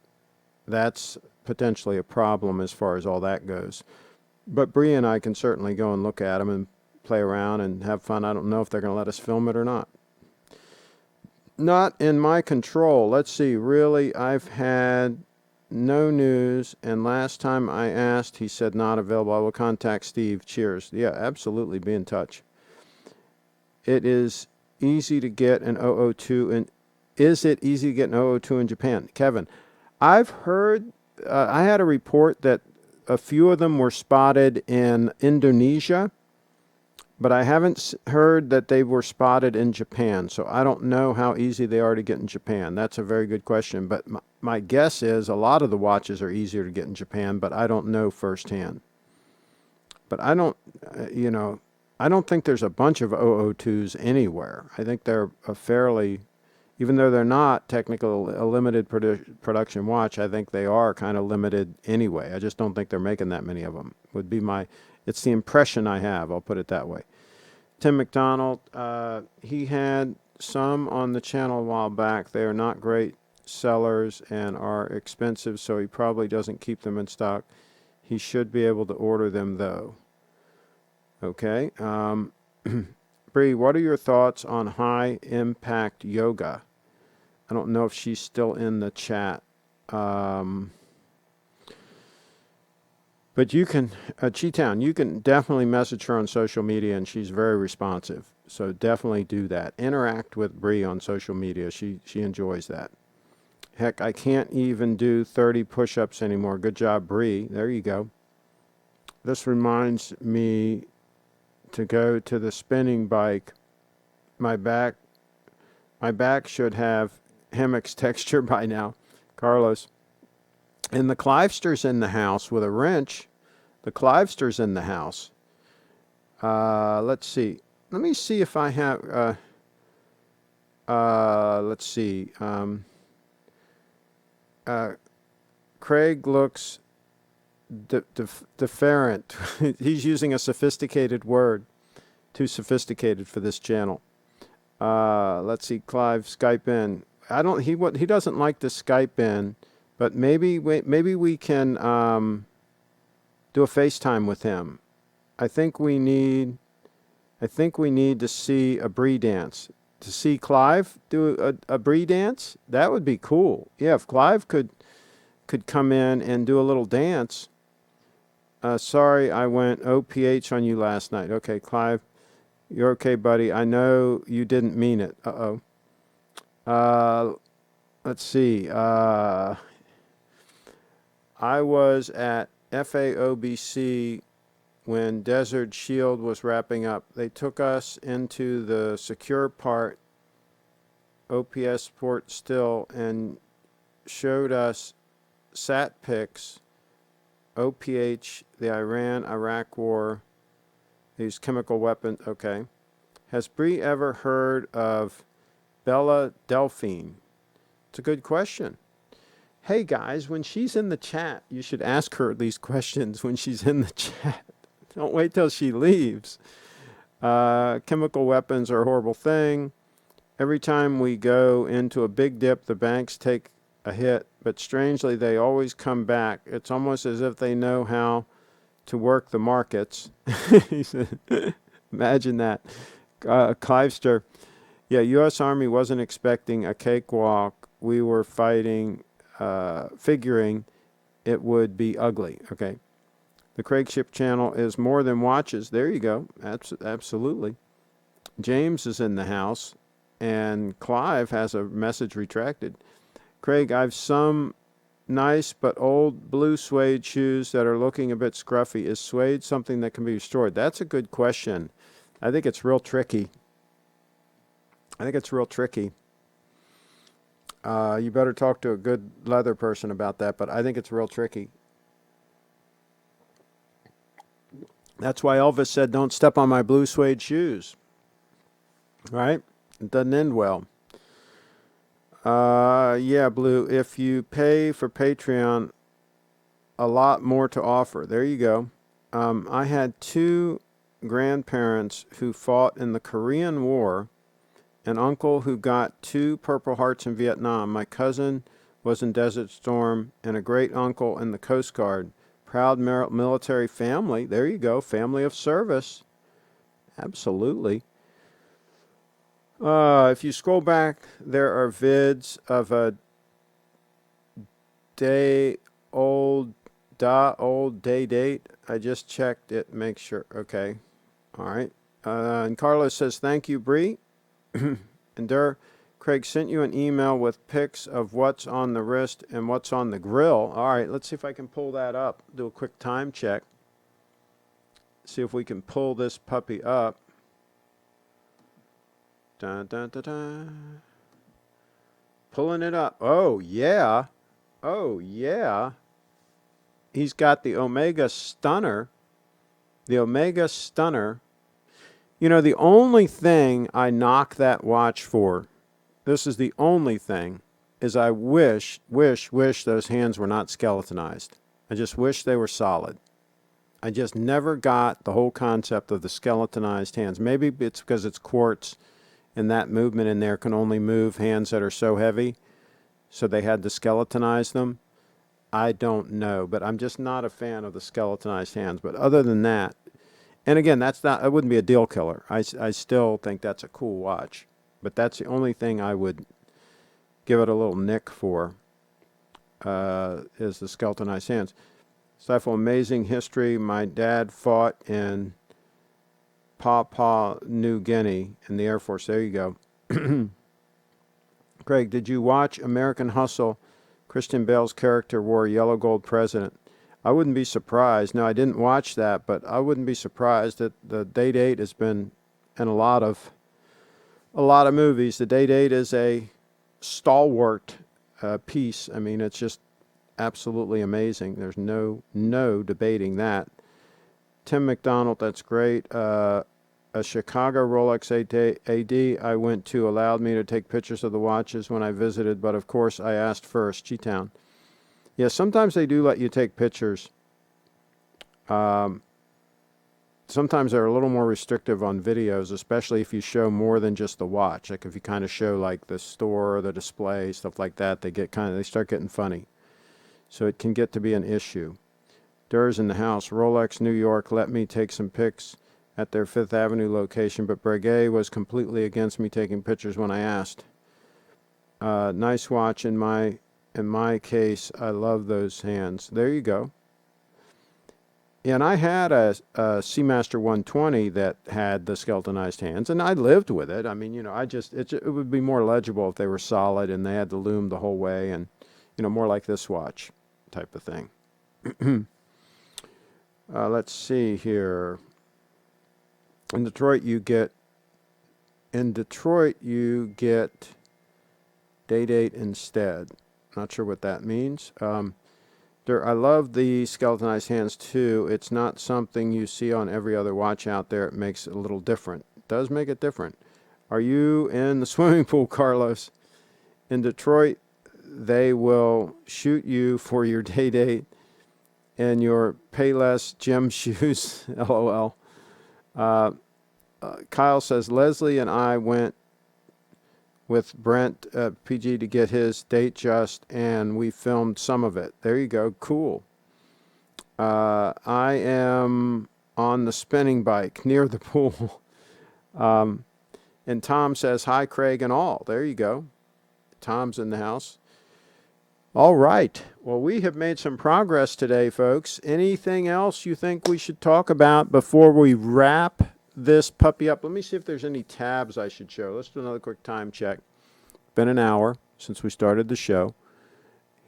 potentially a problem as far as all that goes. But Bree and I can certainly go and look at them and play around and have fun. I don't know if they're going to let us film it or not. Not in my control. Let's see. Really, I've had no news. And last time I asked, he said not available. I will contact Steve. Cheers. Yeah, absolutely. Be in touch. It is easy to get an 002 and is it easy to get an 002 in Japan? Kevin, I've heard, I had a report that a few of them were spotted in Indonesia, but I haven't heard that they were spotted in Japan. So I don't know how easy they are to get in Japan. That's a very good question. But my guess is a lot of the watches are easier to get in Japan, but I don't know firsthand. But I don't, I don't think there's a bunch of 002s anywhere. I think they're a fairly, even though they're not technically a limited production watch, I think they are kind of limited anyway. I just don't think they're making that many of them. Would be it's the impression I have. I'll put it that way. Tim McDonald, he had some on the channel a while back. They are not great sellers and are expensive, so he probably doesn't keep them in stock. He should be able to order them though. Okay. Bree, what are your thoughts on high impact yoga? I don't know if she's still in the chat. But you can, Chi-Town, you can definitely message her on social media, and she's very responsive. So definitely do that. Interact with Bree on social media. She enjoys that. Heck, I can't even do 30 push-ups anymore. Good job, Bree. There you go. This reminds me to go to the spinning bike. My back should have hammocks texture by now. Carlos. And the Clivester's in the house with a wrench. The Clivester's in the house. Let's see. Let me see if I have... let's see. Craig looks deferent. He's using a sophisticated word. Too sophisticated for this channel. Let's see. Clive, Skype in. He doesn't like to Skype in, but maybe we can do a FaceTime with him. I think we need to see a Bree dance. To see Clive do a Bree dance, that would be cool. Yeah, if Clive could come in and do a little dance. Sorry, I went OPH on you last night. Okay, Clive, you're okay, buddy. I know you didn't mean it. Let's see. I was at FAOBC when Desert Shield was wrapping up. They took us into the secure part, OPS port still, and showed us sat pics, OPH, the Iran-Iraq war, these chemical weapons. Okay. Has Bree ever heard of Bella Delphine? It's a good question. Hey guys, when she's in the chat, you should ask her these questions when she's in the chat. Don't wait till she leaves. Chemical weapons are a horrible thing. Every time we go into a big dip, the banks take a hit, but strangely, they always come back. It's almost as if they know how to work the markets. Imagine that. Clivester. Yeah, U.S. Army wasn't expecting a cakewalk. We were figuring it would be ugly. Okay. The CraigShip channel is more than watches. There you go. Absolutely. James is in the house, and Clive has a message retracted. Craig, I've some nice but old blue suede shoes that are looking a bit scruffy. Is suede something that can be restored? That's a good question. I think it's real tricky. You better talk to a good leather person about that, but I think it's real tricky. That's why Elvis said, don't step on my blue suede shoes. Right? It doesn't end well. Yeah, Blue, if you pay for Patreon, a lot more to offer. There you go. I had two grandparents who fought in the Korean War, an uncle who got 2 Purple Hearts in Vietnam. My cousin was in Desert Storm, and a great uncle in the Coast Guard. Proud military family. There you go. Family of service. Absolutely. If you scroll back, there are vids of a day old day date. I just checked it. Make sure. Okay. All right. And Carlos says, thank you, Bree. And Craig sent you an email with pics of what's on the wrist and what's on the grill. All right, let's see if I can pull that up. Do a quick time check. See if we can pull this puppy up. Dun, dun, dun, dun. Pulling it up. Oh, yeah. Oh, yeah. He's got the Omega Stunner. The Omega Stunner. You know, the only thing I knock that watch for, this is the only thing, is I wish those hands were not skeletonized. I just wish they were solid. I just never got the whole concept of the skeletonized hands. Maybe it's because it's quartz and that movement in there can only move hands that are so heavy, so they had to skeletonize them. I don't know, but I'm just not a fan of the skeletonized hands. But other than that, and again, that wouldn't be a deal killer. I still think that's a cool watch. But that's the only thing I would give it a little nick for, is the skeletonized hands. Stifle amazing history. My dad fought in Papua New Guinea in the Air Force. There you go. Craig, did you watch American Hustle? Christian Bale's character wore a yellow gold president. I wouldn't be surprised. No, I didn't watch that, but I wouldn't be surprised that the Date 8 has been in a lot of movies. The Date 8 is a stalwart piece. I mean, it's just absolutely amazing. There's no debating that. Tim McDonald, that's great. A Chicago Rolex AD I went to allowed me to take pictures of the watches when I visited, but of course I asked first. G-Town. Yeah, sometimes they do let you take pictures. Sometimes they're a little more restrictive on videos, especially if you show more than just the watch. Like if you kind of show like the store, the display, stuff like that, they start getting funny. So it can get to be an issue. Durr's in the house. Rolex New York let me take some pics at their Fifth Avenue location, but Breguet was completely against me taking pictures when I asked. Nice watch in my case. I love those hands. There you go. And I had a Seamaster 120 that had the skeletonized hands, and I lived with it. I mean, you know, it would be more legible if they were solid and they had the loom the whole way, and you know, more like this watch type of thing. Let's see here. In Detroit, you get Date 8 instead. Not sure what that means. I love the skeletonized hands too. It's not something you see on every other watch out there. It makes it a little different. It does make it different. Are you in the swimming pool, Carlos? In Detroit, they will shoot you for your Date 8 and your Payless gym shoes. LOL. Kyle says, Leslie and I went with Brent PG to get his date just, and we filmed some of it. There you go. Cool. I am on the spinning bike near the pool. And Tom says, hi, Craig and all. There you go. Tom's in the house. All right. Well, we have made some progress today, folks. Anything else you think we should talk about before we wrap this puppy up? Let me see if there's any tabs I should show. Let's do another quick time check. Been an hour since we started the show.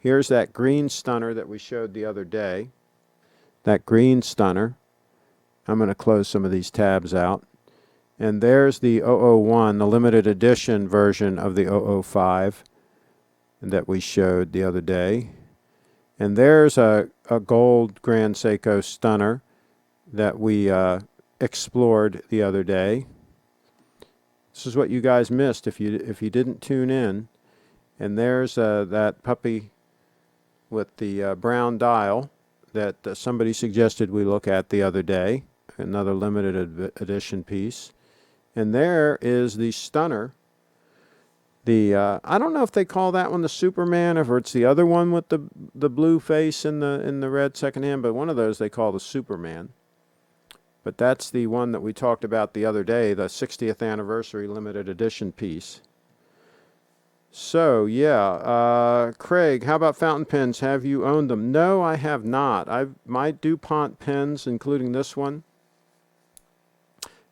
Here's that green stunner that we showed the other day. That green stunner. I'm going to close some of these tabs out. And there's the 001, the limited edition version of the 005 that we showed the other day. And there's a gold Grand Seiko stunner that we explored the other day. This is what you guys missed if you didn't tune in. And there's that puppy with the brown dial that somebody suggested we look at the other day, another limited edition piece. And there is the stunner. I don't know if they call that one the Superman or it's the other one with the blue face and the red second hand, but one of those they call the Superman. But that's the one that we talked about the other day, the 60th anniversary limited edition piece. So, yeah, Craig, how about fountain pens? Have you owned them? No, I have not. My DuPont pens, including this one,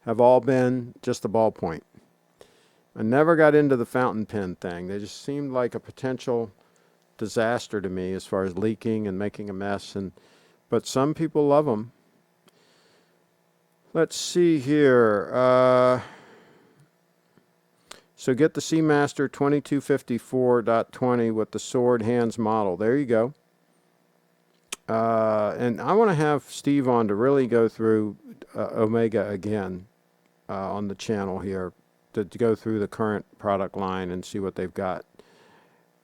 have all been just a ballpoint. I never got into the fountain pen thing. They just seemed like a potential disaster to me as far as leaking and making a mess. But some people love them. Let's see here. So get the Seamaster 2254.20 with the sword hands model. There you go. And I want to have Steve on to really go through Omega again on the channel here to go through the current product line and see what they've got.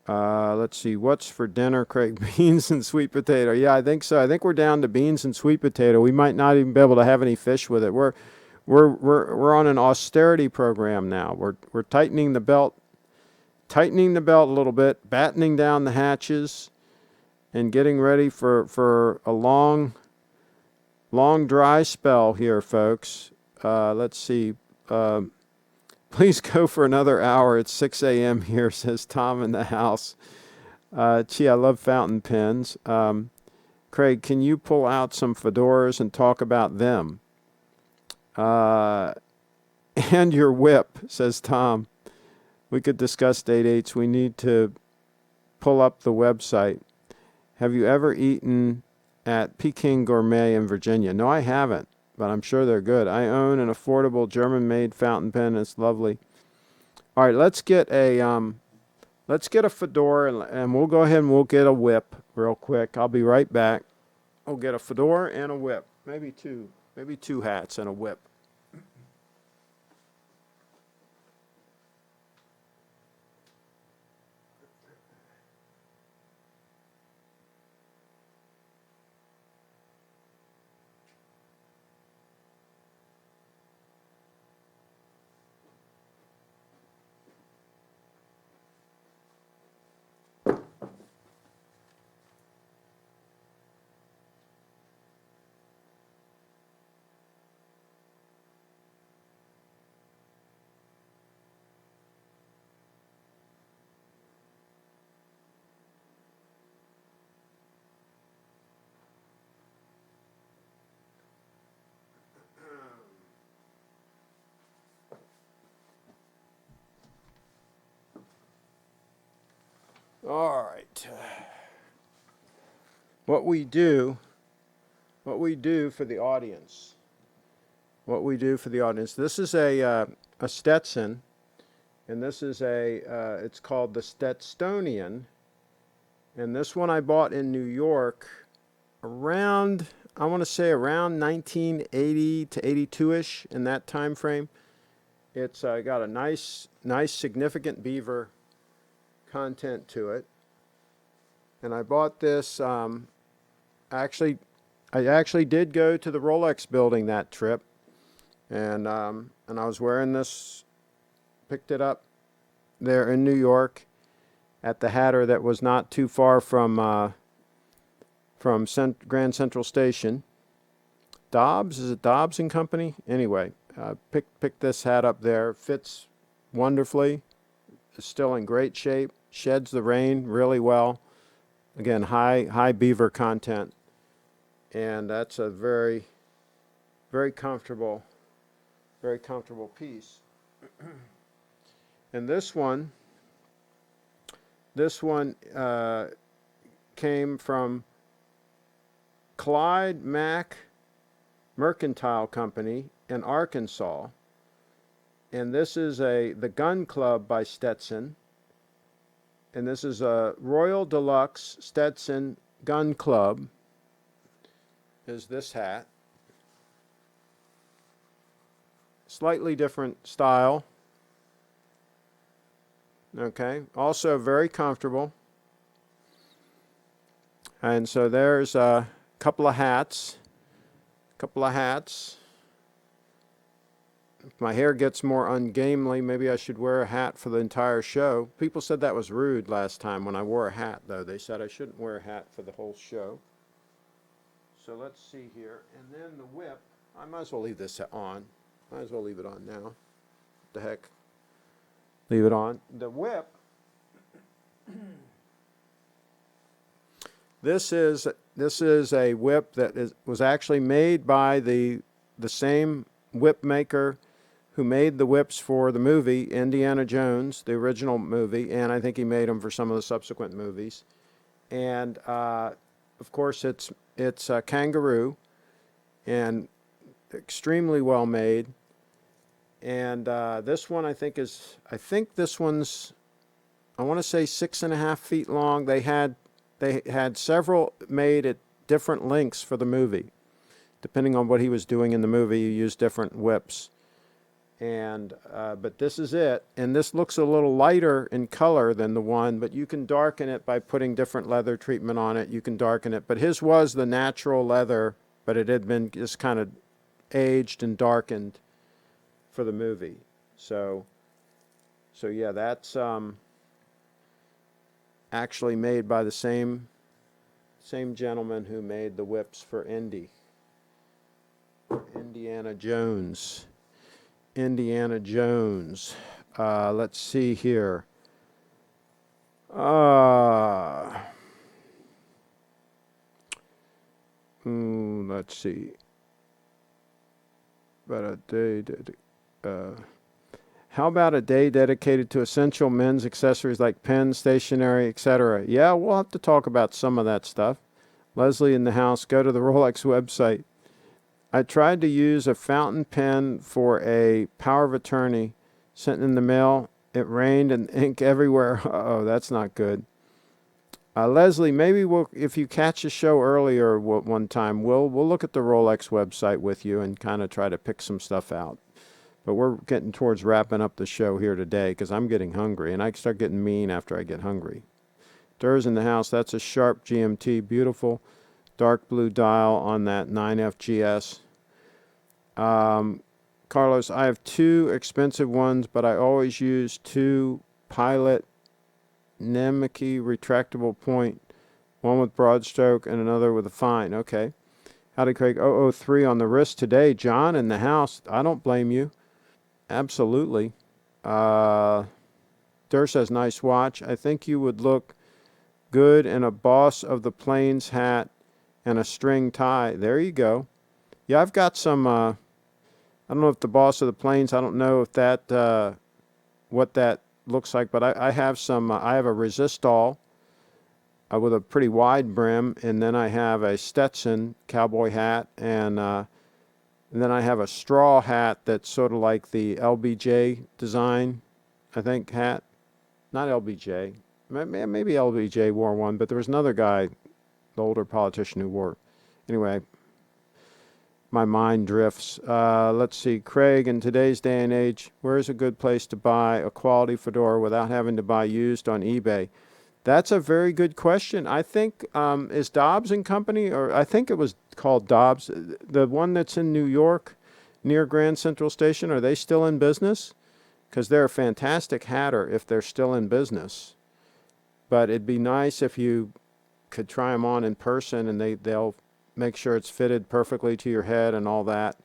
Let's see. What's for dinner, Craig? Beans and sweet potato. Yeah, I think so. I think we're down to beans and sweet potato. We might not even be able to have any fish with it. We're on an austerity program now. We're tightening the belt a little bit, battening down the hatches, and getting ready for a long dry spell here, folks. Let's see. Please go for another hour. It's 6 a.m. here, says Tom in the house. Gee, I love fountain pens. Craig, can you pull out some fedoras and talk about them? And your whip, says Tom. We could discuss date eights. We need to pull up the website. Have you ever eaten at Peking Gourmet in Virginia? No, I haven't, but I'm sure they're good. I own an affordable German-made fountain pen. It's lovely. All right, let's get a fedora, and we'll go ahead and we'll get a whip real quick. I'll be right back. We'll get a fedora and a whip, maybe two hats and a whip. All right. What we do for the audience. This is a Stetson, and this is it's called the Stetsonian, and this one I bought in New York around 1980 to 82ish, in that time frame. It's got a nice significant beaver content to it, and I bought this. I actually did go to the Rolex building that trip, and I was wearing this. Picked it up there in New York at the Hatter that was not too far from Grand Central Station. Dobbs, is it Dobbs and Company? Anyway, picked this hat up there. Fits wonderfully. It's still in great shape. Sheds the rain really well. Again, high beaver content, and that's a very comfortable piece. And this one came from Clyde Mack Mercantile Company in Arkansas, and this is the Gun Club by Stetson, and this is a Royal Deluxe Stetson Gun Club. Is this hat? Slightly different style. Okay, also very comfortable. And so there's a couple of hats. If my hair gets more ungainly, maybe I should wear a hat for the entire show. People said that was rude last time when I wore a hat, though. They said I shouldn't wear a hat for the whole show. So let's see here. And then the whip, I might as well leave this on. Might as well leave it on now. What the heck? Leave it on. The whip This is a whip that was actually made by the same whip maker who made the whips for the movie Indiana Jones, the original movie, and I think he made them for some of the subsequent movies. And of course, it's a kangaroo and extremely well made. And this one I think this one's, I want to say 6.5 feet long. They had several made at different lengths for the movie. Depending on what he was doing in the movie, you use different whips. And but this is it. And this looks a little lighter in color than the one, but you can darken it by putting different leather treatment on it. You can darken it. But his was the natural leather, but it had been just kind of aged and darkened for the movie. So yeah, that's actually made by the same gentleman who made the whips for Indiana Jones. Indiana Jones. Let's see here. Let's see. How about a day dedicated to essential men's accessories like pens, stationery, etc.? Yeah, we'll have to talk about some of that stuff. Leslie in the house, go to the Rolex website. I tried to use a fountain pen for a power of attorney sent in the mail. It rained and ink everywhere. Oh, that's not good. Leslie, maybe if you catch the show earlier one time, we'll look at the Rolex website with you and kind of try to pick some stuff out. But we're getting towards wrapping up the show here today because I'm getting hungry, and I start getting mean after I get hungry. Durr's in the house. That's a sharp GMT. Beautiful dark blue dial on that 9FGS. Carlos, I have two expensive ones, but I always use two Pilot Nemeki retractable point, one with broad stroke and another with a fine. Okay. Howdy, Craig. 003 on the wrist today. John in the house. I don't blame you. Absolutely. Durr says, nice watch. I think you would look good in a Boss of the Plains hat and a string tie. There you go. Yeah, I've got some, I don't know if the Boss of the Plains, I don't know if that, what that looks like, but I have some, I have a Resistol with a pretty wide brim, and then I have a Stetson cowboy hat, and then I have a straw hat that's sort of like the LBJ design, I think, hat. Not LBJ. Maybe LBJ wore one, but there was another guy, the older politician, who wore. Anyway, my mind drifts. Let's see. Craig, in today's day and age, where is a good place to buy a quality fedora without having to buy used on eBay? That's a very good question. I think, is Dobbs and Company, or I think it was called Dobbs, the one that's in New York near Grand Central Station, are they still in business? Because they're a fantastic hatter if they're still in business. But it'd be nice if you could try them on in person, and they'll make sure it's fitted perfectly to your head and all that.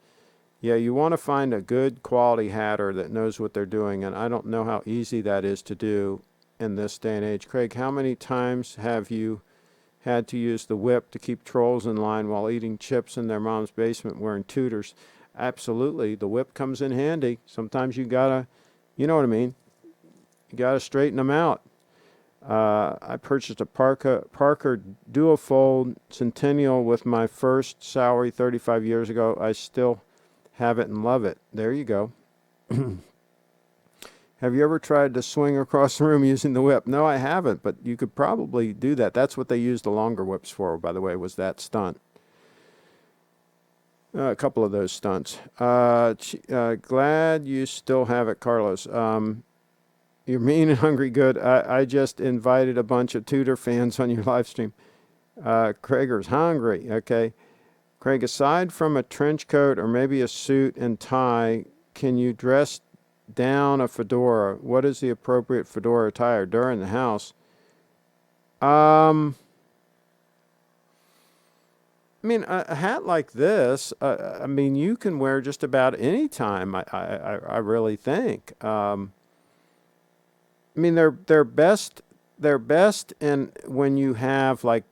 Yeah, you want to find a good quality hatter that knows what they're doing, and I don't know how easy that is to do in this day and age. Craig, how many times have you had to use the whip to keep trolls in line while eating chips in their mom's basement wearing Tudors? Absolutely. The whip comes in handy. Sometimes you gotta, you know what I mean, you gotta straighten them out. I purchased a Parker Duofold Centennial with my first salary 35 years ago. I still have it and love it. There you go. Have you ever tried to swing across the room using the whip? No, I haven't, but you could probably do that. That's what they used the longer whips for, by the way, was that stunt. A couple of those stunts. Glad you still have it, Carlos. You're mean and hungry good. I just invited a bunch of Tudor fans on your live stream. Craig's hungry. Okay. Craig, aside from a trench coat or maybe a suit and tie, can you dress down a fedora? What is the appropriate fedora attire during the house? I mean, a hat like this, I mean, you can wear just about any time, I really think. I mean, they're best they're best in when you have like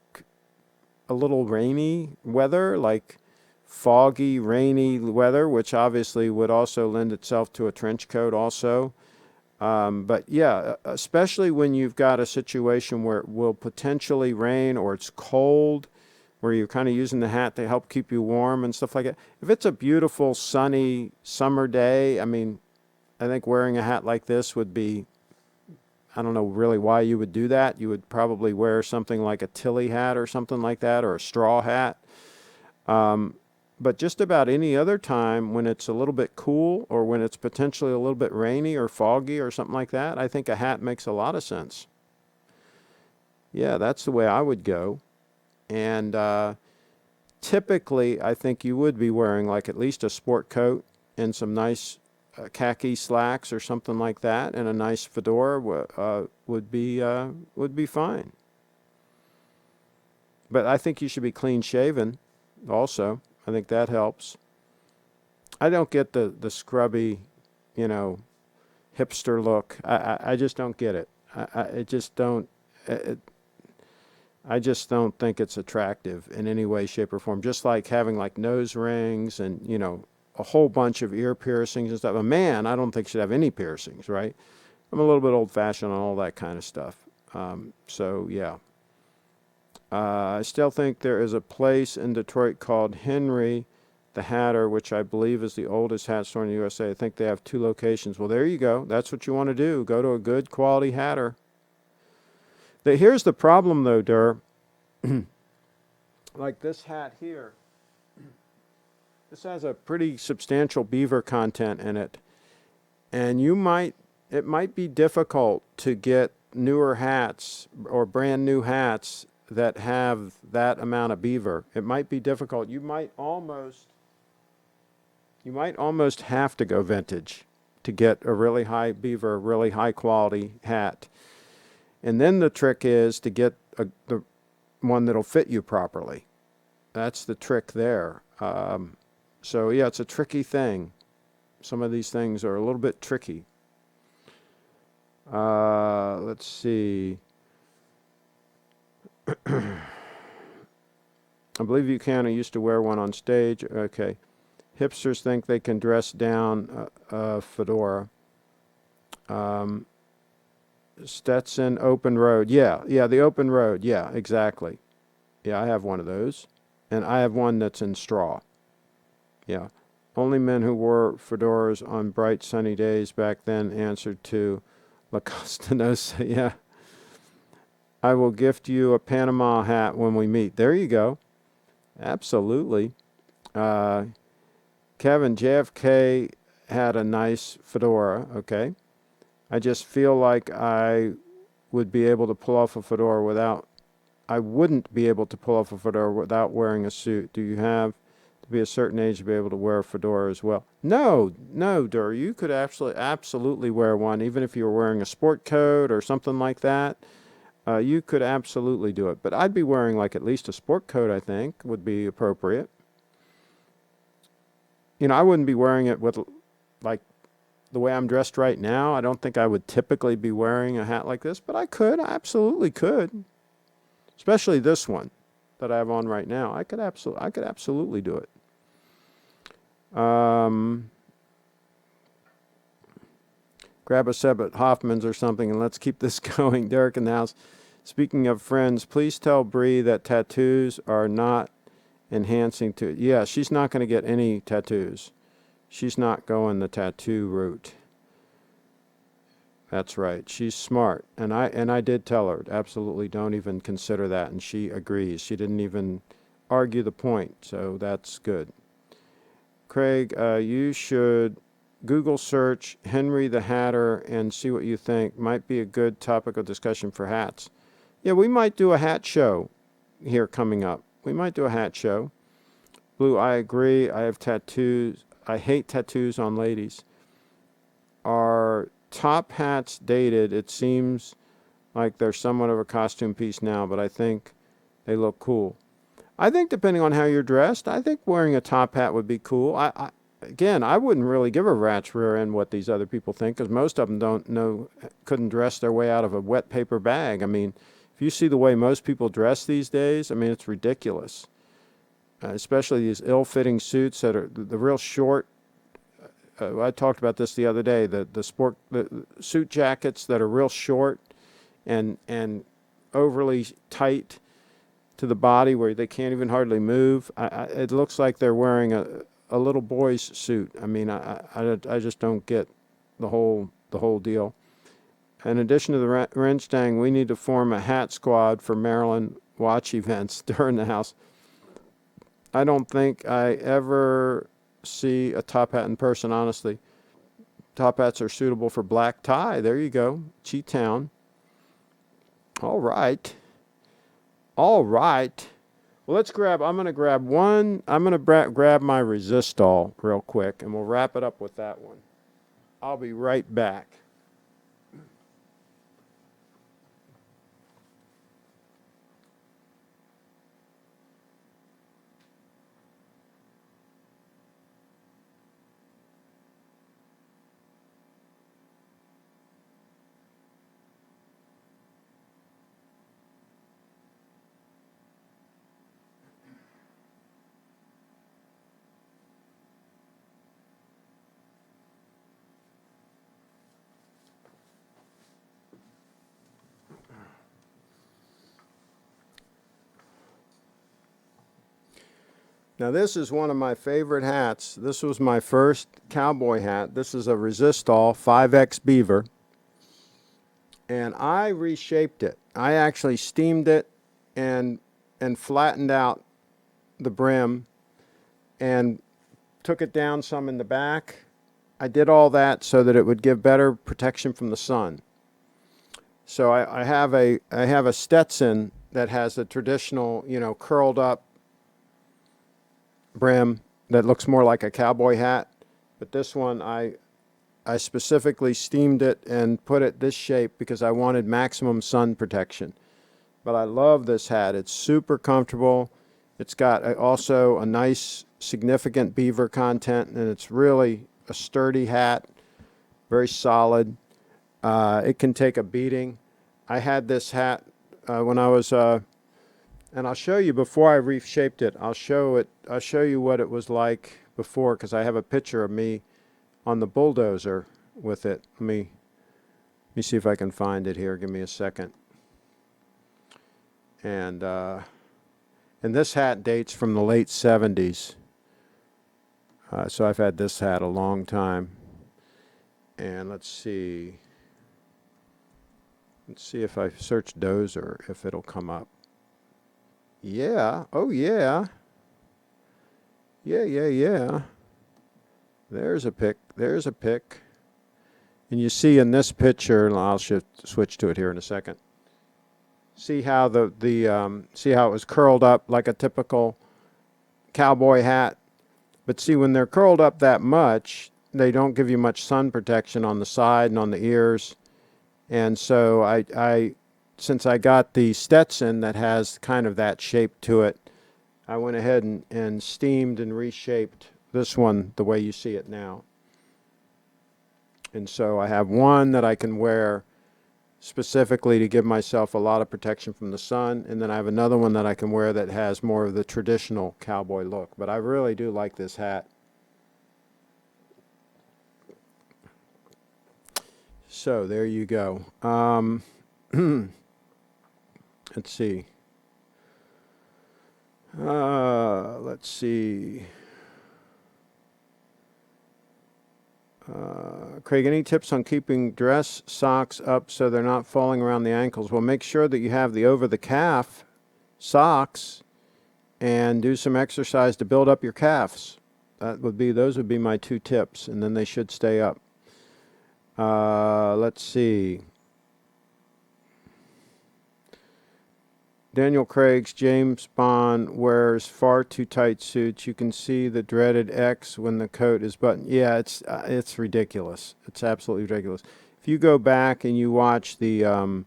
a little rainy weather, like foggy, rainy weather, which obviously would also lend itself to a trench coat also. But yeah, especially when you've got a situation where it will potentially rain or it's cold, where you're kind of using the hat to help keep you warm and stuff like that. If it's a beautiful, sunny summer day, I mean, I think wearing a hat like this would be, I don't know really why you would do that. You would probably wear something like a Tilly hat or something like that, or a straw hat. But just about any other time when it's a little bit cool or when it's potentially a little bit rainy or foggy or something like that, I think a hat makes a lot of sense. Yeah, that's the way I would go. And typically, I think you would be wearing like at least a sport coat and some nice khaki slacks or something like that, and a nice fedora would be fine. But I think you should be clean shaven also. I think that helps. I don't get the scrubby, you know, hipster look. I just don't get it. I just don't. I just don't think it's attractive in any way, shape, or form. Just like having like nose rings and, you know, a whole bunch of ear piercings and stuff. A man, I don't think should have any piercings, right? I'm a little bit old fashioned on all that kind of stuff. So yeah. I still think there is a place in Detroit called Henry the Hatter, which I believe is the oldest hat store in the USA. I think they have 2 locations. Well, there you go. That's what you want to do. Go to a good quality hatter. Here's the problem, though, Durr. Like this hat here, this has a pretty substantial beaver content in it, and it might be difficult to get newer hats or brand new hats that have that amount of beaver. It might be difficult. You might almost have to go vintage to get a really high beaver, really high quality hat. And then the trick is to get the one that'll fit you properly. That's the trick there. So yeah, it's a tricky thing. Some of these things are a little bit tricky. Let's see. I believe you kind of used to wear one on stage. Okay. Hipsters think they can dress down a fedora. Stetson Open Road. Yeah, the Open Road. Yeah, exactly. Yeah, I have one of those. And I have one that's in straw. Yeah. Only men who wore fedoras on bright sunny days back then answered to La Costanosa. Yeah. I will gift you a Panama hat when we meet. There you go. Absolutely. Kevin, JFK had a nice fedora. Okay. I just feel like I wouldn't be able to pull off a fedora without wearing a suit. Do you have to be a certain age to be able to wear a fedora as well? No, Dur. You could absolutely wear one, even if you were wearing a sport coat or something like that. You could absolutely do it. But I'd be wearing like at least a sport coat, I think, would be appropriate. You know, I wouldn't be wearing it with like the way I'm dressed right now. I don't think I would typically be wearing a hat like this, but I absolutely could. Especially this one that I have on right now. I could absolutely do it. Grab a sub at Hoffman's or something and let's keep this going. Derek in the house. Speaking of friends, please tell Bree that tattoos are not enhancing to. Yeah, she's not going to get any tattoos. She's not going the tattoo route. That's right. She's smart. And I did tell her, absolutely don't even consider that. And she agrees. She didn't even argue the point. So that's good. Craig, you should Google search Henry the Hatter and see what you think. Might be a good topic of discussion for hats. Yeah, we might do a hat show here coming up. We might do a hat show. Blue, I agree. I have tattoos. I hate tattoos on ladies. Are top hats dated? It seems like they're somewhat of a costume piece now, but I think they look cool. I think depending on how you're dressed, I think wearing a top hat would be cool. again, I wouldn't really give a rat's rear end what these other people think, because most of them couldn't dress their way out of a wet paper bag. I mean, if you see the way most people dress these days, I mean, it's ridiculous. Especially these ill-fitting suits that are the real short. I talked about this the other day. The suit jackets that are real short and overly tight to the body where they can't even hardly move. It looks like they're wearing a little boy's suit. I mean, I just don't get the whole deal. In addition to the wrench dang, we need to form a hat squad for Maryland watch events during the house. I don't think I ever see a top hat in person, honestly. Top hats are suitable for black tie. There you go. Cheetown. All right. All right. Well, I'm going to grab one. I'm going to grab my Resistol real quick, and we'll wrap it up with that one. I'll be right back. Now, this is one of my favorite hats. This was my first cowboy hat. This is a Resistol 5X Beaver. And I reshaped it. I actually steamed it and flattened out the brim and took it down some in the back. I did all that so that it would give better protection from the sun. So I have a Stetson that has a traditional, curled up brim that looks more like a cowboy hat, but this one I specifically steamed it and put it this shape because I wanted maximum sun protection. But I love this hat. It's super comfortable. It's got also a nice significant beaver content, and it's really a sturdy hat, very solid. It can take a beating. I had this hat when I was and I'll show you before I reshaped it. I'll show you what it was like before, because I have a picture of me on the bulldozer with it. Let me see if I can find it here. Give me a second. And this hat dates from the late 70s. So I've had this hat a long time. And let's see if I search Dozer, if it'll come up. Yeah. Oh, yeah. Yeah. There's a pic. And you see in this picture, and I'll switch to it here in a second. See how see how it was curled up like a typical cowboy hat. But see, when they're curled up that much, they don't give you much sun protection on the side and on the ears. And so since I got the Stetson that has kind of that shape to it, I went ahead and steamed and reshaped this one the way you see it now. And so I have one that I can wear specifically to give myself a lot of protection from the sun, and then I have another one that I can wear that has more of the traditional cowboy look. But I really do like this hat. So there you go. Let's see. Craig, any tips on keeping dress socks up so they're not falling around the ankles? Well, make sure that you have the over-the-calf socks and do some exercise to build up your calves. Those would be my 2 tips, and then they should stay up. Let's see. Daniel Craig's James Bond wears far too tight suits. You can see the dreaded X when the coat is buttoned. Yeah, it's ridiculous. It's absolutely ridiculous. If you go back and you watch the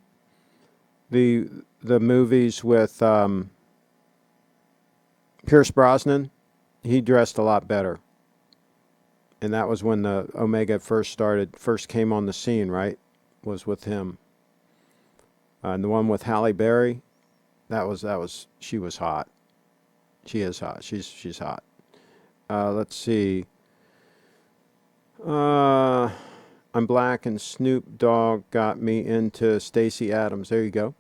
movies with Pierce Brosnan, he dressed a lot better. And that was when the Omega first came on the scene, right? Was with him. And the one with Halle Berry, she was hot. She is hot. She's hot. Let's see. I'm Black and Snoop Dogg got me into Stacey Adams. There you go.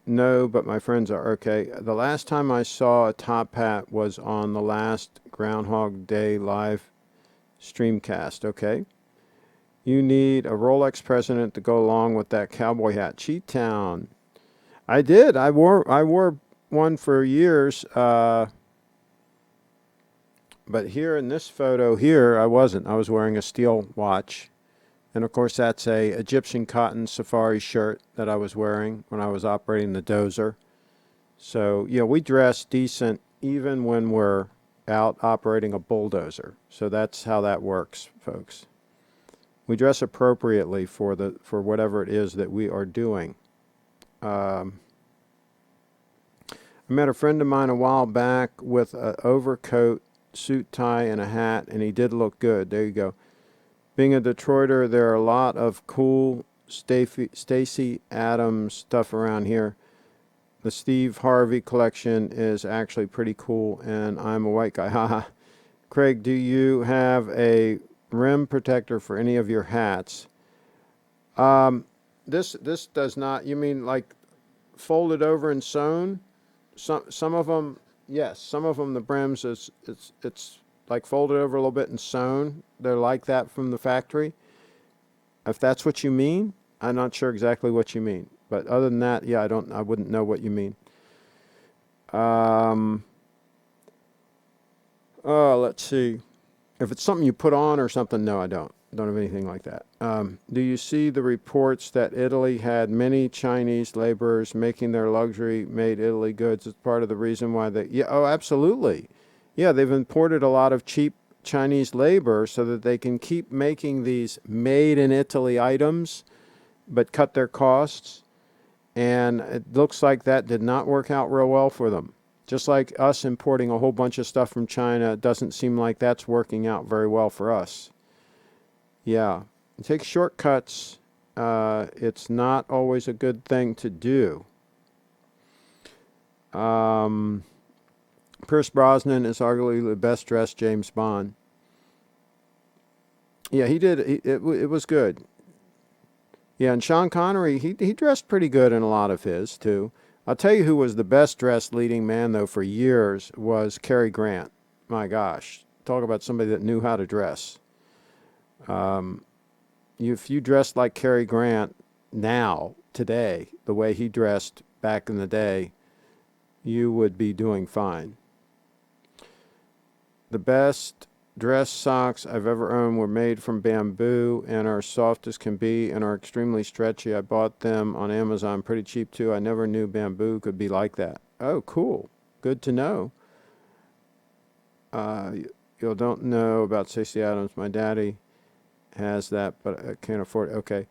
No, but my friends are okay. The last time I saw a top hat was on the last Groundhog Day live streamcast. Okay. You need a Rolex president to go along with that cowboy hat. Cheat Town. I did. I wore one for years. But here in this photo here, I wasn't. I was wearing a steel watch. And of course, that's a Egyptian cotton safari shirt that I was wearing when I was operating the dozer. So, we dress decent even when we're out operating a bulldozer. So that's how that works, folks. We dress appropriately for whatever it is that we are doing. I met a friend of mine a while back with an overcoat, suit, tie, and a hat, and he did look good. There you go. Being a Detroiter, there are a lot of cool Stacey Adams stuff around here. The Steve Harvey collection is actually pretty cool, and I'm a white guy. Haha. Craig, do you have a rim protector for any of your hats? This does not. You mean like folded over and sewn? Some of them, yes. Some of them, the brims it's like folded over a little bit and sewn. They're like that from the factory. If that's what you mean, I'm not sure exactly what you mean. But other than that, yeah, I wouldn't know what you mean. Let's see. If it's something you put on or something, no, I don't. Don't have anything like that. Do you see the reports that Italy had many Chinese laborers making their luxury-made Italy goods as part of the reason why they... Yeah, oh, absolutely. Yeah, they've imported a lot of cheap Chinese labor so that they can keep making these made-in-Italy items, but cut their costs. And it looks like that did not work out real well for them. Just like us importing a whole bunch of stuff from China, it doesn't seem like that's working out very well for us. Yeah, take shortcuts. It's not always a good thing to do. Pierce Brosnan is arguably the best dressed James Bond. Yeah, he did. It was good. Yeah, and Sean Connery, he dressed pretty good in a lot of his, too. I'll tell you who was the best dressed leading man, though, for years was Cary Grant. My gosh. Talk about somebody that knew how to dress. If you dressed like Cary Grant now, today, the way he dressed back in the day, you would be doing fine. The best dress socks I've ever owned were made from bamboo and are soft as can be and are extremely stretchy. I bought them on Amazon pretty cheap too. I never knew bamboo could be like that. Oh, cool. Good to know. You don't know about Stacey Adams. My daddy has that, but I can't afford it. Okay.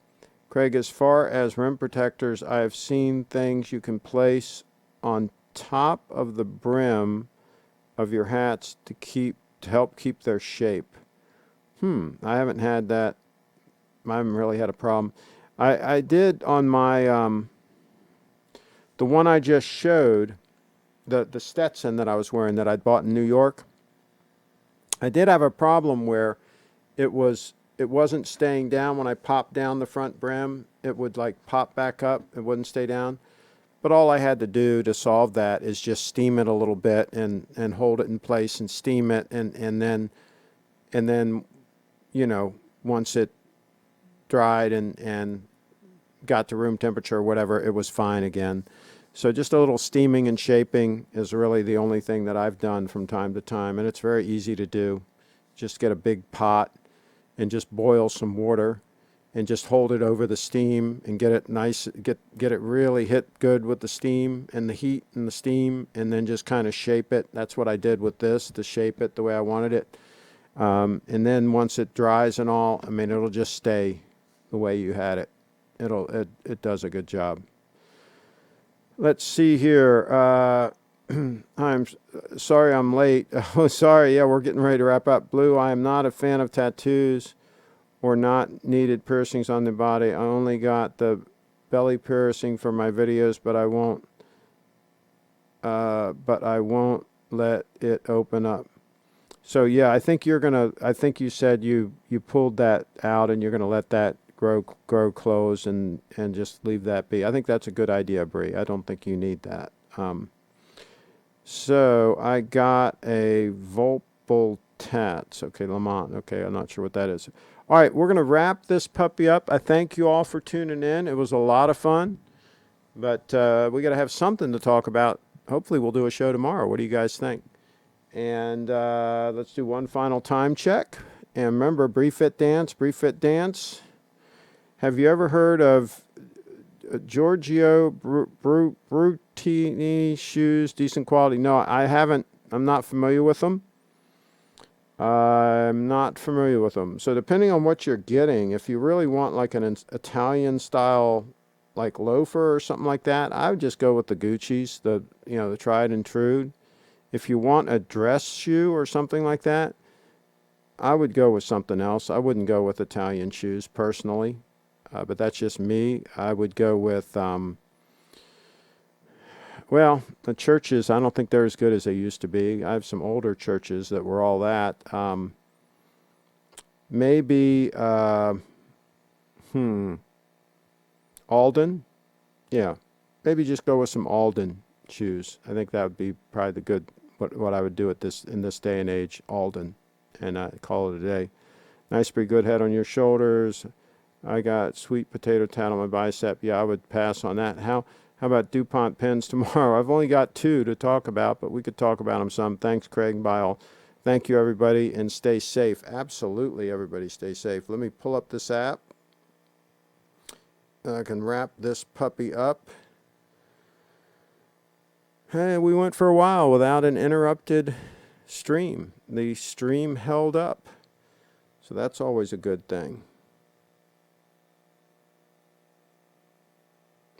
Craig, as far as rim protectors, I have seen things you can place on top of the brim of your hats to help keep their shape. I haven't had that. I haven't really had a problem. I did on my the one I just showed, the Stetson that I was wearing that I'd bought in New York. I did have a problem where it wasn't staying down when I popped down the front brim. It would like pop back up. It wouldn't stay down. But all I had to do to solve that is just steam it a little bit and hold it in place and steam it and then once it dried and got to room temperature or whatever, it was fine again. So just a little steaming and shaping is really the only thing that I've done from time to time, and it's very easy to do. Just get a big pot and just boil some water and just hold it over the steam and get it nice, get it really hit good with the steam and the heat and the steam, and then just kind of shape it. That's what I did with this, to shape it the way I wanted it. And then once it dries and all, it'll just stay the way you had it. It does a good job. Let's see here. Sorry I'm late. Oh, sorry. Yeah, we're getting ready to wrap up. Blue, I am not a fan of tattoos or not needed piercings on the body. I only got the belly piercing for my videos, but I won't let it open up. So yeah, I think you said you pulled that out and you're gonna let that grow close and just leave that be. I think that's a good idea, Bree. I don't think you need that. So I got a Volpal Tats. Okay, Lamont. Okay, I'm not sure what that is. All right, we're gonna wrap this puppy up. I thank you all for tuning in. It was a lot of fun, but we got to have something to talk about. Hopefully, we'll do a show tomorrow. What do you guys think? And let's do one final time check. And remember, Briefit Dance, Briefit Dance. Have you ever heard of Giorgio Brutini shoes? Decent quality? No, I haven't. I'm not familiar with them. I'm not familiar with them. So depending on what you're getting, if you really want like an Italian style like loafer or something like that, I would just go with the Gucci's, the tried and true. If you want a dress shoe or something like that, I would go with something else. I wouldn't go with Italian shoes personally, but that's just me. I would go with, the churches, I don't think they're as good as they used to be. I have some older churches that were all that. Maybe, Alden? Yeah. Maybe just go with some Alden shoes. I think that would be probably the good, what I would do in this day and age, Alden, and call it a day. Nice, pretty good head on your shoulders. I got sweet potato tat on my bicep. Yeah, I would pass on that. How about DuPont pens tomorrow? I've only got 2 to talk about, but we could talk about them some. Thanks, Craig. Bye all. Thank you, everybody, and stay safe. Absolutely, everybody, stay safe. Let me pull up this app. I can wrap this puppy up. Hey, we went for a while without an interrupted stream. The stream held up. So that's always a good thing.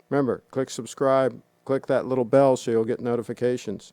Remember, click subscribe, click that little bell so you'll get notifications.